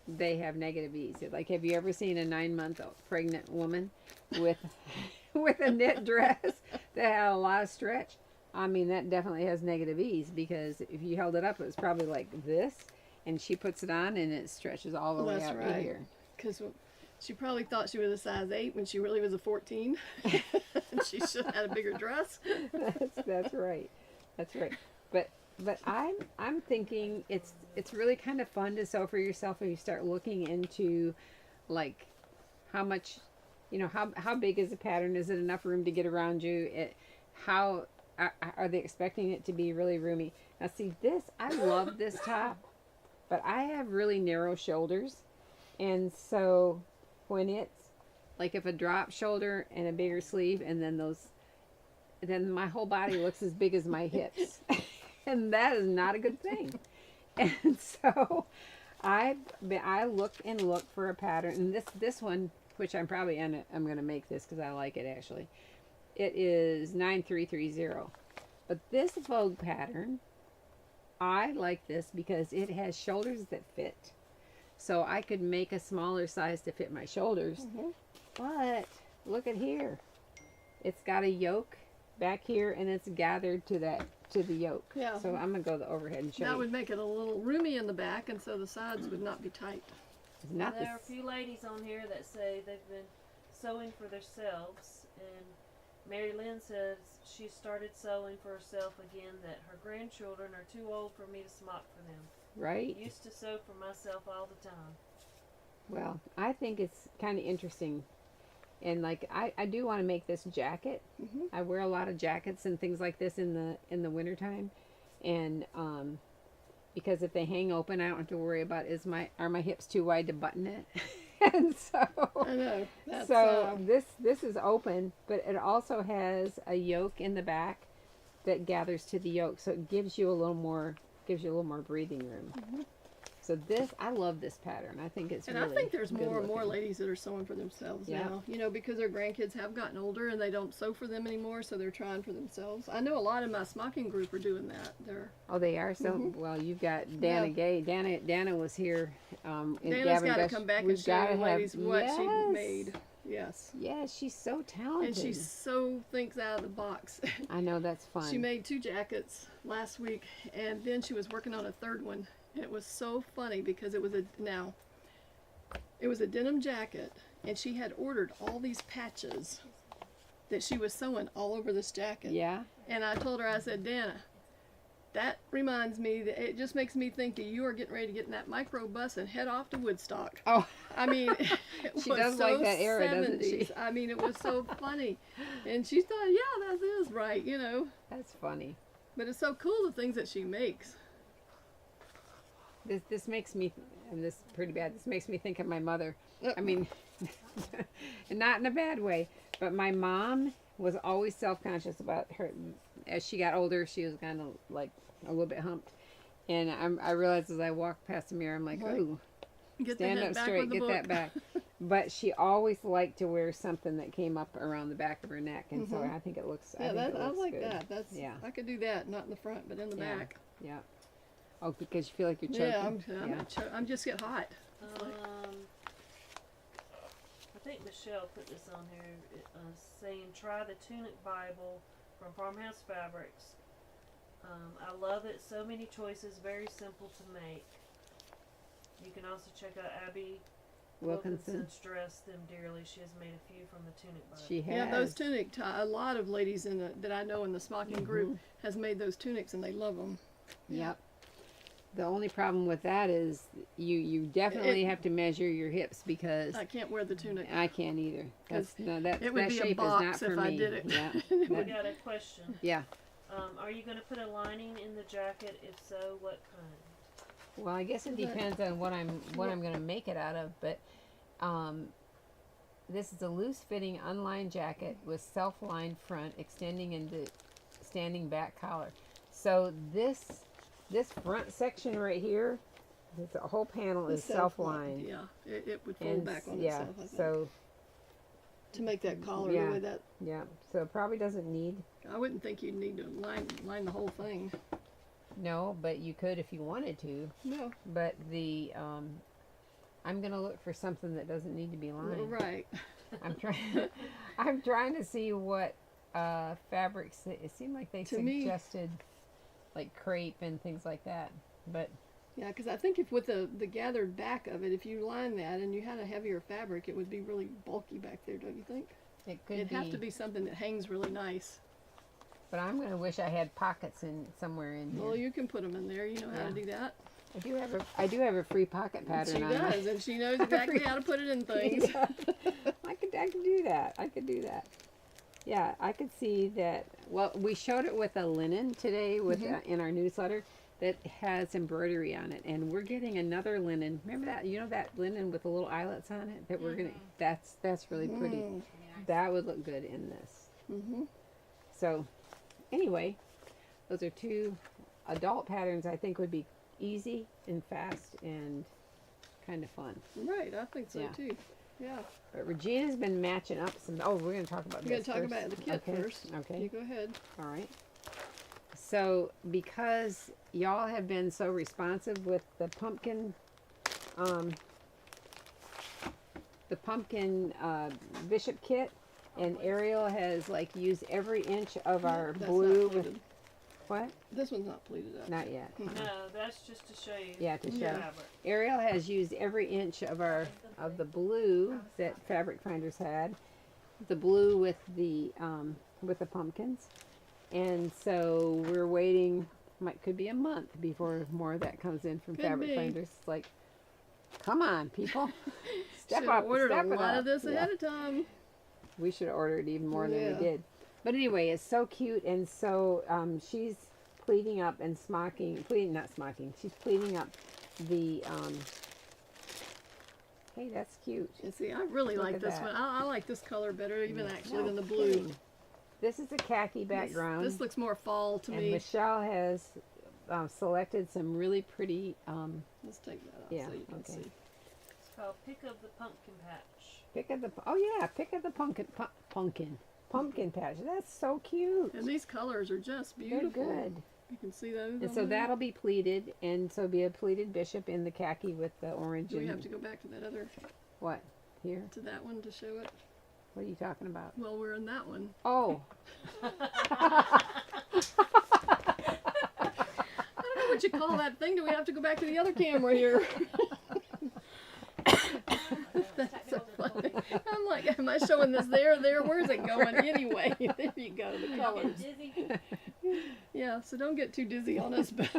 they have negative ease. Like, have you ever seen a 9-month pregnant woman with with a knit dress that had a lot of stretch? I mean, that definitely has negative ease, because if you held it up, it was probably like this, and she puts it on and it stretches all the way
That's
out
right.
to here.
Because she probably thought she was a size 8 when she really was a 14. And she should have had a bigger dress.
That's right. That's right. But I'm thinking it's really kind of fun to sew for yourself if you start looking into, like, how much, how big is the pattern? Is it enough room to get around you? How are they expecting it to be really roomy? Now see this, I love this top, but I have really narrow shoulders, and so when it's like if a drop shoulder and a bigger sleeve, and then my whole body looks as big as my hips. And that is not a good thing. And so I look for a pattern, and this one, which I'm going to make this because I like it actually. It is 9330. But this Vogue pattern, I like this because it has shoulders that fit. So I could make a smaller size to fit my shoulders. But look at here. It's got a yoke back here, and it's gathered to the yoke.
Yeah.
So I'm going to go the overhead and show
That
you.
would make it a little roomy in the back, and so the sides would not be tight.
It's not
There are a
this.
few ladies on here that say they've been sewing for themselves, and Mary Lynn says she started sewing for herself again, that her grandchildren are too old for me to smock for them.
Right?
Used to sew for myself all the time.
Well, I think it's kind of interesting. And like I do want to make this jacket. I wear a lot of jackets and things like this in the wintertime. And because if they hang open, I don't have to worry about are my hips too wide to button it. And so
I know. That's,
this is open, but it also has a yoke in the back that gathers to the yoke, so it gives you a little more breathing room. So I love this pattern. I think it's
and
really
I think there's
good
more and more
looking.
ladies that are sewing for themselves
Yeah.
now. Because their grandkids have gotten older and they don't sew for them anymore, so they're trying for themselves. I know a lot in my smocking group are doing that.
Oh, they are. So well, you've got Dana
Yeah.
Gay. Dana was here. In
Dana's
Gavin
got to
Gush.
come back
We've
and show
gotta
you
have-
ladies what she
Yes.
made. Yes.
Yes, she's so talented.
And she so thinks out of the box.
I know, that's fun.
She made 2 jackets last week, and then she was working on a third one. And it was so funny because it was a denim jacket, and she had ordered all these patches that she was sewing all over this jacket.
Yeah.
And I told her, I said, Dana, that reminds me that it just makes me think that you are getting ready to get in that microbus and head off to Woodstock.
Oh,
I mean, it
She
was
does
so
like that era, doesn't she?
70s. I mean, it was so funny. And she thought, yeah, that is right,
that's funny.
But it's so cool, the things that she makes.
This makes me, and this is pretty bad. This makes me think of my mother. I mean, and not in a bad way, But my mom was always self-conscious about her. As she got older, she was kind of like a little bit humped. And I realized as I walked past the mirror, I'm like,
Right.
ooh,
Get the
stand
head
up
back
straight,
with the
get
book.
that back. But she always liked to wear something that came up around the back of her neck, and so
Mhm.
I think it looks.
Yeah,
I think it
I
looks
like
good.
that. That's
Yeah.
I could do that, not in the front, but in the
Yeah.
back.
Yeah. Oh, because you feel like you're choking.
Yeah, I'm just get hot.
I think Michelle put this on here, saying try the Tunic Bible from Farmhouse Fabrics. I love it. So many choices, very simple to make. You can also check out Abby
Wilkinson.
Wilkinson's dress them dearly. She has made a few from the Tunic Bible.
She has.
Yeah, those tunic. A lot of ladies that I know in the smocking group has made those tunics, and they love them.
Yep. The only problem with that is you definitely have to measure your hips because
I can't wear the tunic.
I can't either. That's that
it would
that
be a
shape
box
is not for
if
me.
I did it.
Yeah.
We
That-
got a question.
yeah.
Are you going to put a lining in the jacket? If so, what kind?
Well, I guess it depends on what I'm going to make it out of, but this is a loose fitting unlined jacket with self-lined front extending into standing back collar. So this front section right here, the whole panel is self-lined.
Yeah, it would fold
And
back on
yeah,
itself. I think.
so
To make that collar
Yeah.
the way that,
yeah, so it probably doesn't need
I wouldn't think you'd need to line the whole thing.
no, but you could if you wanted to.
No,
But the I'm gonna look for something that doesn't need to be lined.
right.
I'm trying. I'm trying to see what fabrics. It seemed like they
To me-
suggested like crepe and things like that. But
Yeah, because I think if with the gathered back of it, if you line that and you had a heavier fabric, it would be really bulky back there, don't you think?
it could
It'd
be.
have to be something that hangs really nice.
But I'm gonna wish I had pockets in somewhere in here.
Well, you can put them in there. You know how to
Yeah.
do that.
I do have a free pocket pattern
She
on my-
does, and she knows exactly how to put it in things.
Yeah. I could do that. I could do that. Yeah, I could see that. Well, we showed it with a linen today with in our newsletter that has embroidery on it, and we're getting another linen. Remember that? You know that linen with the little eyelets on it that we're gonna. That's really pretty.
Mm.
That would look good in this.
Mm-hmm.
So, anyway, those are two adult patterns I think would be easy and fast and kind of fun.
Right, I think so
Yeah.
too. Yeah.
But Regina's been matching up some. Oh, we're going to talk about
We're
this
gonna talk
first.
about the kit
Okay.
first.
Okay.
You go ahead.
All right. So, because y'all have been so responsive with the pumpkin bishop kit, and Ariel has like used every inch of our
That's
blue
not
with
pleated.
what?
This one's not pleated up.
Not yet.
Hmm.
No, that's just to show you.
Yeah, to
the
show.
fabric.
Ariel has used every inch of the blue that Fabric Finders had, the blue with the pumpkins, and so we're waiting. Could be a month before more of that comes in from
Could
Fabric
be.
Finders. It's like, come on, people, step
Should've
up,
ordered
step
a
it
lot
up.
of this
Yeah.
ahead of time.
We should have ordered even more than
Yeah.
we did. But anyway, it's so cute, and so she's pleating up and not smocking. She's pleating up the. Hey, that's cute.
And see, I really
Look
like
at
this
that.
one. I like this color better even actually
No
than the blue.
kidding. This is a khaki background.
This looks more fall to
and
me.
Michelle has selected some really pretty.
Let's take that off
Yeah,
so you can
okay.
see.
It's called Pick of the Pumpkin Patch.
pick of the pumpkin patch. That's so cute.
And these colors are just
They're
beautiful.
good.
You can see those.
And
on
so
there.
that'll be pleated, and so be a pleated bishop in the khaki with the orange.
Do we
and
have to go back to that other,
what here?
to that one to show it?
What are you talking about?
Well, we're in that one.
Oh.
I don't know what you call that thing. Do we have to go back to the other camera here? That's so funny. I'm like, am I showing this there? Where's it going anyway? There you go, the colors.
Dizzy.
Yeah, so don't get too dizzy on us, but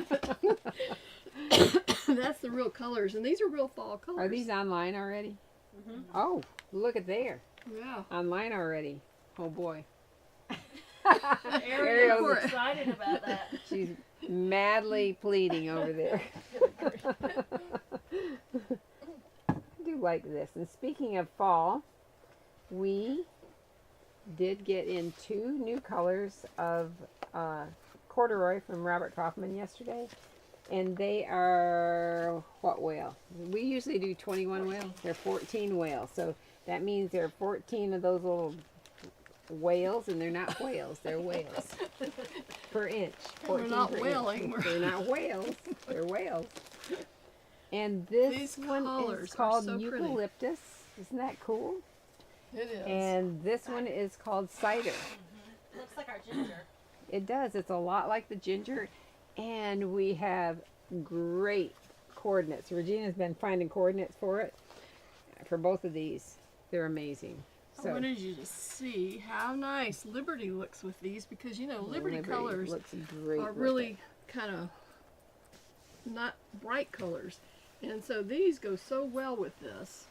that's the real colors, and these are real fall colors.
Are these online already?
Mm-hmm.
Oh, look at there.
Yeah.
Online already. Oh boy.
Ariel's
Ariel's
excited about that.
She's madly pleading over there. I do like this. And speaking of fall, we did get in 2 new colors of corduroy from Robert Kaufman yesterday. And they are, what whale? We usually do 21 whales. They're 14 whales. So that means there are 14 of those little whales, and they're not whales. They're whales per inch.
We're not
per inch.
whaling.
They're not whales. They're whales. And this
These
one
colors
is
are
called
so pretty.
eucalyptus. Isn't that cool?
It is.
And this one is called cider.
Looks like our ginger.
It does. It's a lot like the ginger. And we have great coordinates. Regina's been finding coordinates for it. For both of these. They're amazing.
I wanted you to see how nice Liberty looks with these, because you know Liberty colors
looks great
are
with
really
it.
kind of not bright colors, and so these go so well with this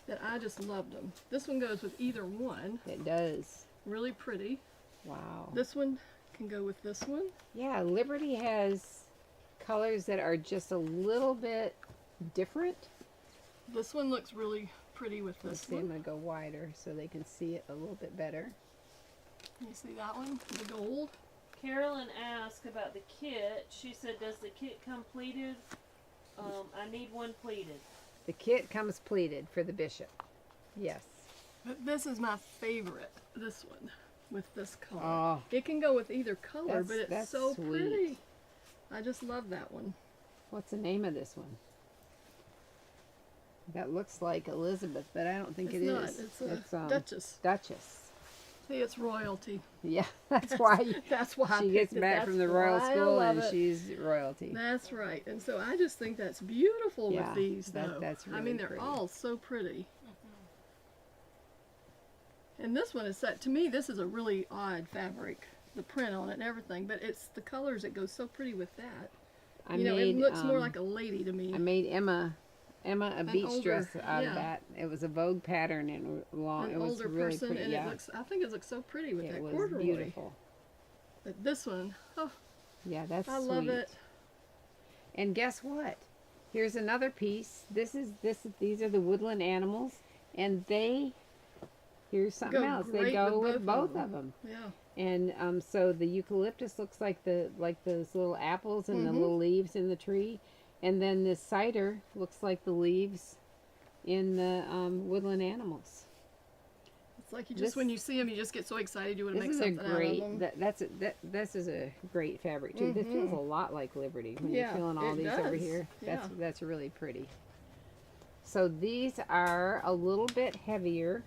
that I just loved them. This one goes with either one.
It does.
Really pretty.
Wow.
This one can go with this one.
Yeah, Liberty has colors that are just a little bit different.
This one looks really pretty with
Let's
this
see, I'm
one.
going to go wider so they can see it a little bit better.
You see that one? The gold.
Carolyn asked about the kit. She said, "Does the kit come pleated?" I need one pleated.
The kit comes pleated for the bishop. Yes.
But this is my favorite. This one with this color.
Oh,
It can go with either color,
That's-
but it's
that's
so
sweet.
pretty. I just love that one.
what's the name of this one? That looks like Elizabeth, but I don't think
It's
it
not.
is.
It's a Duchess.
Duchess.
See, it's royalty.
Yeah, that's why
That's why I
she
picked
gets
it.
back
That's
from the royal
why I
school
love
and
it.
she's royalty.
That's right. And so I just think that's beautiful
Yeah,
with these,
that-
though.
that's
I
really
mean, they're
pretty.
all so pretty. And this one is set, to me, this is a really odd fabric, the print on it and everything, but it's the colors that go so pretty with that.
I
You know,
made,
it looks more like a lady to me.
I made Emma a beach
older-
dress out
yeah.
of that. It was a Vogue pattern and long.
An
It was
older
really
person,
pretty.
and
Yeah,
it looks, I think it looks so pretty with
it
that
was
corduroy.
beautiful.
But this one, oh,
Yeah, that's
I
sweet.
love it.
And guess what? Here's another piece. These are the woodland animals, and here's something
Go
else. They
great
go
with
with
both
both
of
of them.
Yeah.
And so the eucalyptus looks like those little apples and the
Mhm.
little leaves in the tree, and then this cider looks like the leaves in the woodland animals.
It's like you
This-
just, when you see them, you just get so excited you want to
This
make
is a
something out
great.
of them.
This is a great fabric too. This feels
Mhm.
a lot like Liberty when
Yeah,
you're feeling all
it
these over
does.
here.
Yeah.
That's really pretty. So these are a little bit heavier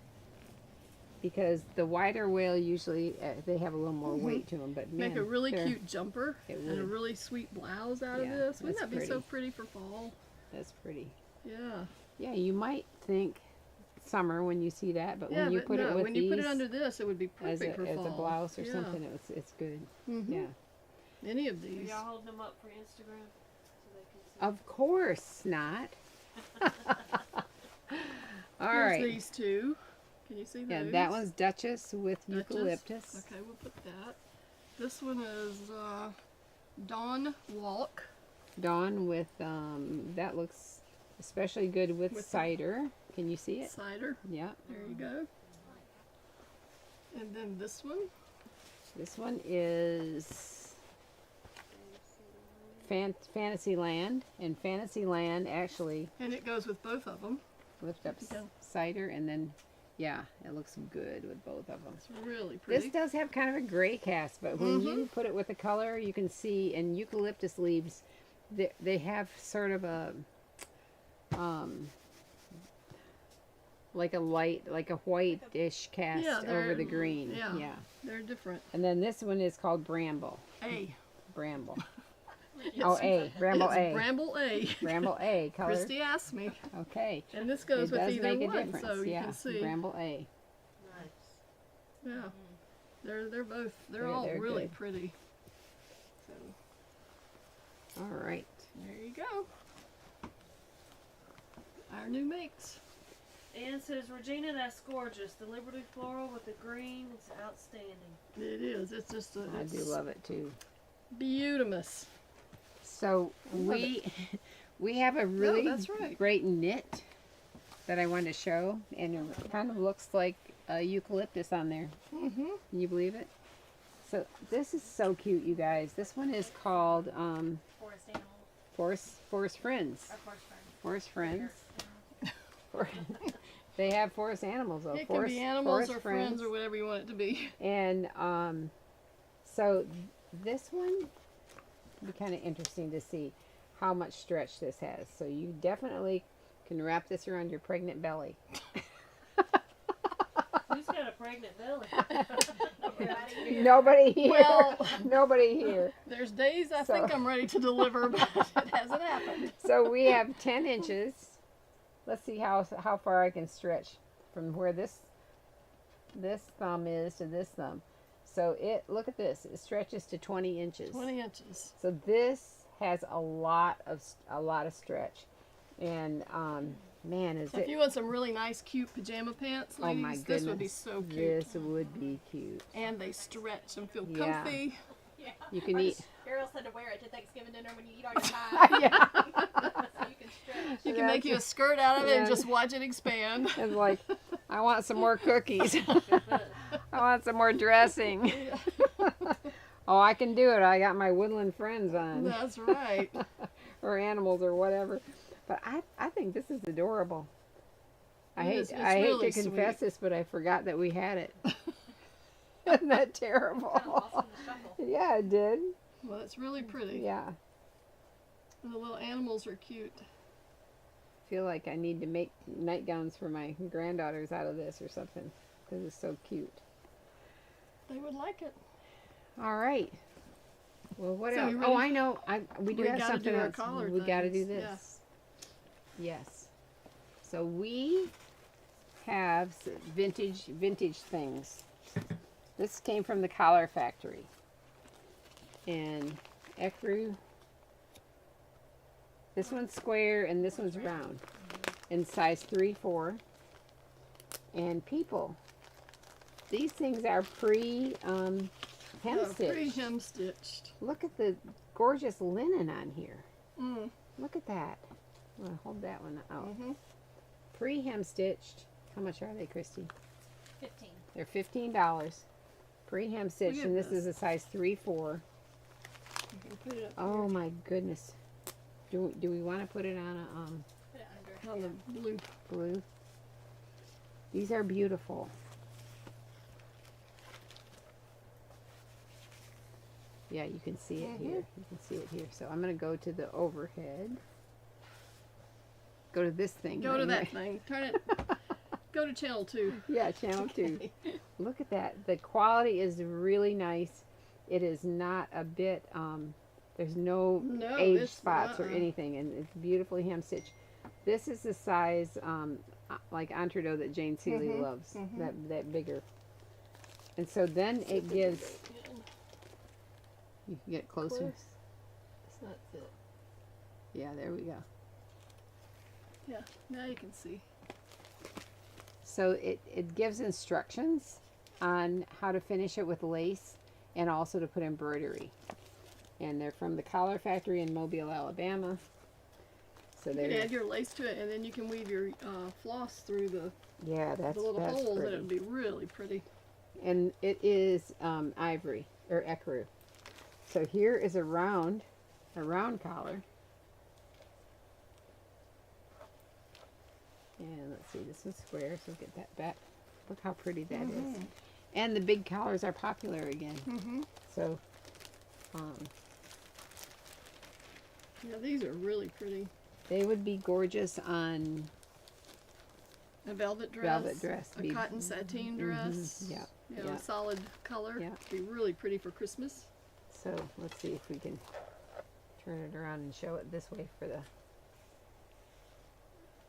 because the wider whale usually they have a little more weight to them. But man,
Make a really
they're-
cute jumper
It
and a
would.
really sweet blouse out of
Yeah,
this. Wouldn't
that's
that be so
pretty.
pretty for fall?
That's pretty.
Yeah.
Yeah, you might think summer when you see that, but
Yeah,
when you
but
put
no,
it with
when
these
you put it under this, it would be
as
perfect for
a
fall.
blouse or
Yeah.
something, it's good.
Mhm.
Yeah.
Any of
Are
these.
y'all holding them up for Instagram so they can see?
Of course not. All
Here's
right.
these two. Can you see those?
Yeah, that one's Duchess with
Duchess.
eucalyptus.
Okay, we'll put that. This one is Dawn Walk.
Dawn with that looks especially good with
With the-
cider. Can you see it?
Cider.
Yeah.
There you go. And then this one.
This one is Fantasyland, and Fantasyland actually
And it goes with both of them.
lift up
Yeah.
cider, and then yeah, it looks good with both of them.
It's really pretty.
This does have kind of a gray cast, but when you put it with the color, you can see in eucalyptus leaves, they have sort of a, like a whitish cast
Yeah,
over
they're-
the green.
yeah. They're different.
And then this one is called Bramble.
Bramble
Bramble
it's
A.
Bramble A.
Bramble A color.
Christy asked me.
Okay.
And this goes
It
with
does
either
make a
one,
difference.
so you
yeah.
can see.
Bramble A.
Nice.
Yeah. They're both
They're-
all
they're
really
good.
pretty. So
All right.
there you go. Our new makes.
Ann says, Regina, that's gorgeous. The Liberty floral with the green, it's outstanding.
It is. It's just a
I do love it too.
beautimous.
So we have a really
that's right.
great knit that I wanted to show, and it kind of looks like eucalyptus on there.
Mm-hmm.
Can you believe it? So this is so cute, you guys. This one is called
Forest animals.
Forest Friends.
Or forest friends.
Forest Friends.
Or-
They have forest animals though.
It can
Forest,
be animals
forest
or friends or whatever you want it to be.
And so this one would be kind of interesting to see how much stretch this has. So you definitely can wrap this around your pregnant belly.
Who's got a pregnant belly?
Nobody here.
Well,
Nobody here.
there's days I
So-
think I'm ready to deliver, but it hasn't happened.
So we have 10 inches. Let's see how far I can stretch from where this thumb is to this thumb. So look at this. It stretches to 20 inches.
20 inches.
So this has a lot of stretch. And man, is
So if
it?
you want some really nice, cute pajama pants,
Oh
ladies,
my
this
goodness.
would be so cute.
This would be cute.
And they stretch and feel
Yeah.
comfy.
Yeah.
You can
Or
eat.
Ariel said to wear it to Thanksgiving dinner when you eat all your pie.
Yeah.
So you can stretch.
You can make you a skirt out of it and
Yeah.
just watch it expand.
It's like, I want some more cookies. I want some more dressing. Oh, I can do it. I got my woodland friends on.
That's right.
Or animals or whatever. But I think this is adorable. I
It
hate
is. It's
I hate
really
to confess
sweet.
this, but I forgot that we had it. Isn't that terrible?
Kind of lost in the shuffle.
Yeah, it did.
Well, it's really pretty.
Yeah.
And the little animals are cute.
Feel like I need to make nightgowns for my granddaughters out of this or something because it's so cute.
They would like it.
All right. Well, what
So
else?
you
Oh,
ready?
I know. We do
We
have
gotta
something
do our
else.
collar
We got to do
things,
this. Yes. So we have vintage things. This came from the Collar Factory. And Ecru. This one's square and this one's round. In size 3-4. And people, these things are hem stitched.
Pre-hem stitched.
Look at the gorgeous linen on here.
Mm.
Look at that. I'm gonna hold that one out.
Mm-hmm.
Pre-hem stitched. How much are they, Christy?
15.
They're $15. Pre-hem stitched,
at
and this
this.
is a size 3-4.
You can put it up
Oh my goodness. Do we want to put it on a
Put it under.
here on the blue.
blue? These are beautiful. Yeah, you can see it here. You can see it here. So I'm gonna go to the overhead. Go to this thing.
Go
right
to that
here.
thing. Turn it. Go to channel 2.
Yeah, channel 2. Look at that. The quality is really nice. It is not a bit, there's no
No,
age
it's
spots or
uh-uh.
anything, and it's beautifully hem stitched. This is the size, like entree that Jane Seeley
Mhm,
loves,
mhm.
that bigger. And so then it gives, you can get closer.
Close. It's not fit.
Yeah, there we go.
Yeah, now you can see.
So it gives instructions on how to finish it with lace and also to put embroidery. And they're from the Collar Factory in Mobile, Alabama. So
You can
they're,
add your lace to it, and then you can weave your floss through the
that's
little holes, and
pretty.
it would be really pretty.
And it is ivory or ecru. So here is a round collar. And let's see, this one's square, so get that back. Look how pretty that is.
Mhm.
And the big collars are popular again.
Mm-hmm.
So,
Yeah, these are really pretty.
they would be gorgeous on
A velvet dress.
velvet dress.
A
Be-
cotton sateen dress.
yeah,
You know,
yeah.
a solid color.
Yeah.
Be really pretty for Christmas.
So let's see if we can turn it around and show it this way for the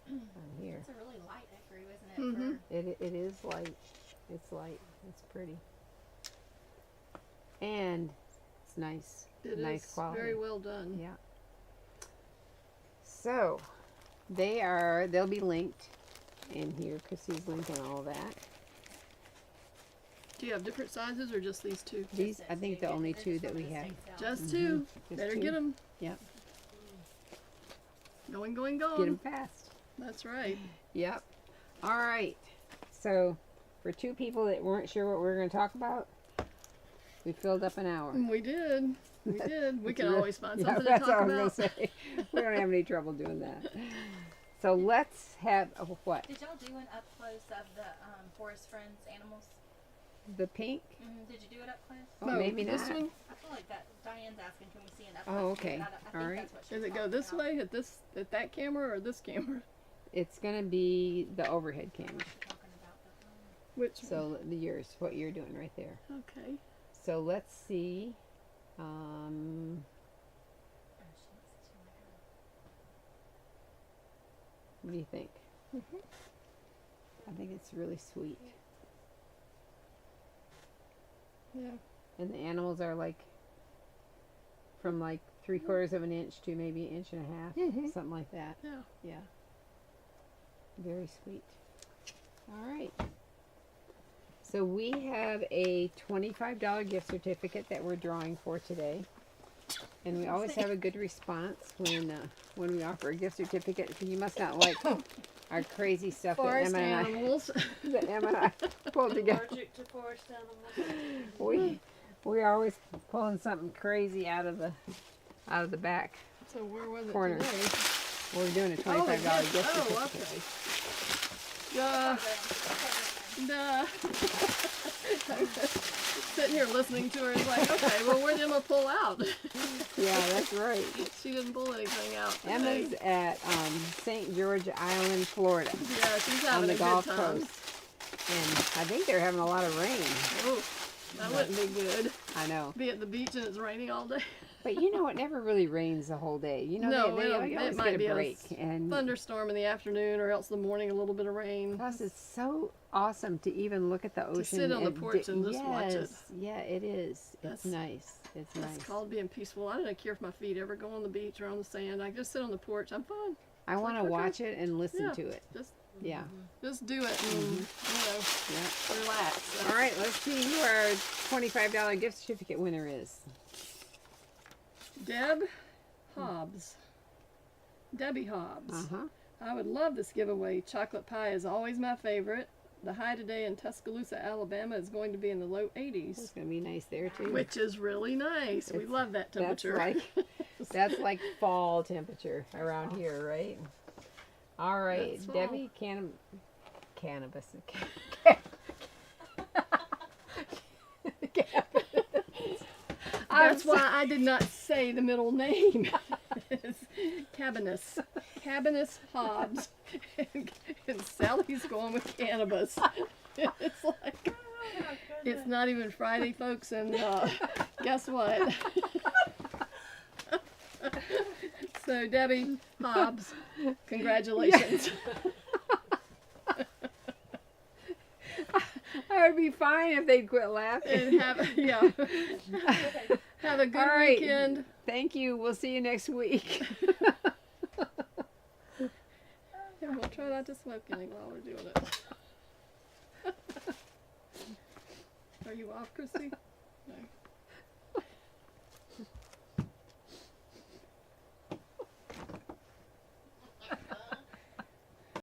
on here.
It's a really light ecru, isn't it?
Mhm.
It is light. It's light. It's pretty. And it's nice.
It
nice
is
quality.
very well done.
Yeah. So they'll be linked in here. Chrissy's linking all that.
Do you have different sizes or just these two?
These I think the only two that we have.
Just two.
Just
Better
two.
get them.
Yep.
Going, going,
Get
going.
them fast.
That's right.
Yep. All right. So For two people that weren't sure what we were going to talk about, we filled up an hour.
We did. We did. We
It's
can
real-
always find
Yeah,
something to
that's
talk
all
about.
I'm going to say. We don't have any trouble doing that. So let's have what?
Did y'all do an up close of the Forest Friends animals?
The pink?
Did you do it up close?
Oh,
No,
maybe
this
not.
one.
I feel like that Diane's asking, can we see an up close?
Oh, okay.
I think
All right.
that's what she's
Does it go
talking
this
about.
way at that camera or this camera?
It's going to be the overhead camera.
Talking about the,
Which one?
So yours, what you're doing right there.
Okay.
So let's see.
oh, she wants to my God.
What do you think? I think it's really sweet.
Yeah.
And the animals are like from like 3/4 of an inch to maybe an inch and a half,
Mhm.
something like that.
Yeah.
Yeah. Very sweet. All right. So we have a $25 gift certificate that we're drawing for today. And we always have a good response when we offer a gift certificate. You must not like our crazy stuff that
Forest
Emma and I,
animals.
that Emma and I pulled together.
Allergic to forest animals.
We're always pulling something crazy out of the back.
So where was it
Corner.
today?
We're doing a
Oh,
$25
the
gift
gift. Oh,
certificate.
okay. Duh. Sitting here listening to her is like, okay, well, where'd Emma pull out?
Yeah, that's right.
She didn't pull anything out today.
Emma's at St. George Island, Florida,
Yeah, she's
on
having
the
a
Gulf
good time.
Coast. And I think they're having a lot of rain.
Oh, that wouldn't be good.
I know.
Be at the beach and it's raining all day.
But you know, it never really rains the whole day. You know,
No,
they
it
always
might
get
be
a
a
break. And
Thunderstorm in the afternoon or else the morning, a little bit of rain.
plus, it's so awesome to even look at the ocean.
sit on the porch and just watch it.
Yes, yeah, it is. It's
That's-
nice. It's nice.
It's called being peaceful. I don't care if my feet ever go on the beach or on the sand. I just sit on the porch. I'm fine.
I want to
okay.
watch it and listen
Yeah.
to it.
Just
Yeah.
just do it and
Yeah.
relax.
All right, let's see who our $25 gift certificate winner is.
Deb Hobbs. Debbie Hobbs.
Uh-huh.
I would love this giveaway. Chocolate pie is always my favorite. The high today in Tuscaloosa, Alabama is going to be in the low 80s,
It's going to be nice there, too.
which is really nice. We
It's-
love that temperature.
That's like fall temperature around here, right? All right,
That's fall.
Debbie, cannabis.
That's why I did not say the middle name. It's Cabinus. Cabinus Hobbs. And Sally's going with cannabis. It's like, it's not even Friday, folks, and guess what? So, Debbie Hobbs, congratulations.
I would be fine if they'd quit laughing.
And have a good
All right.
weekend.
Thank you. We'll see you next week.
Yeah, we'll try not to smoke any while we're doing it. Are you off, Christy?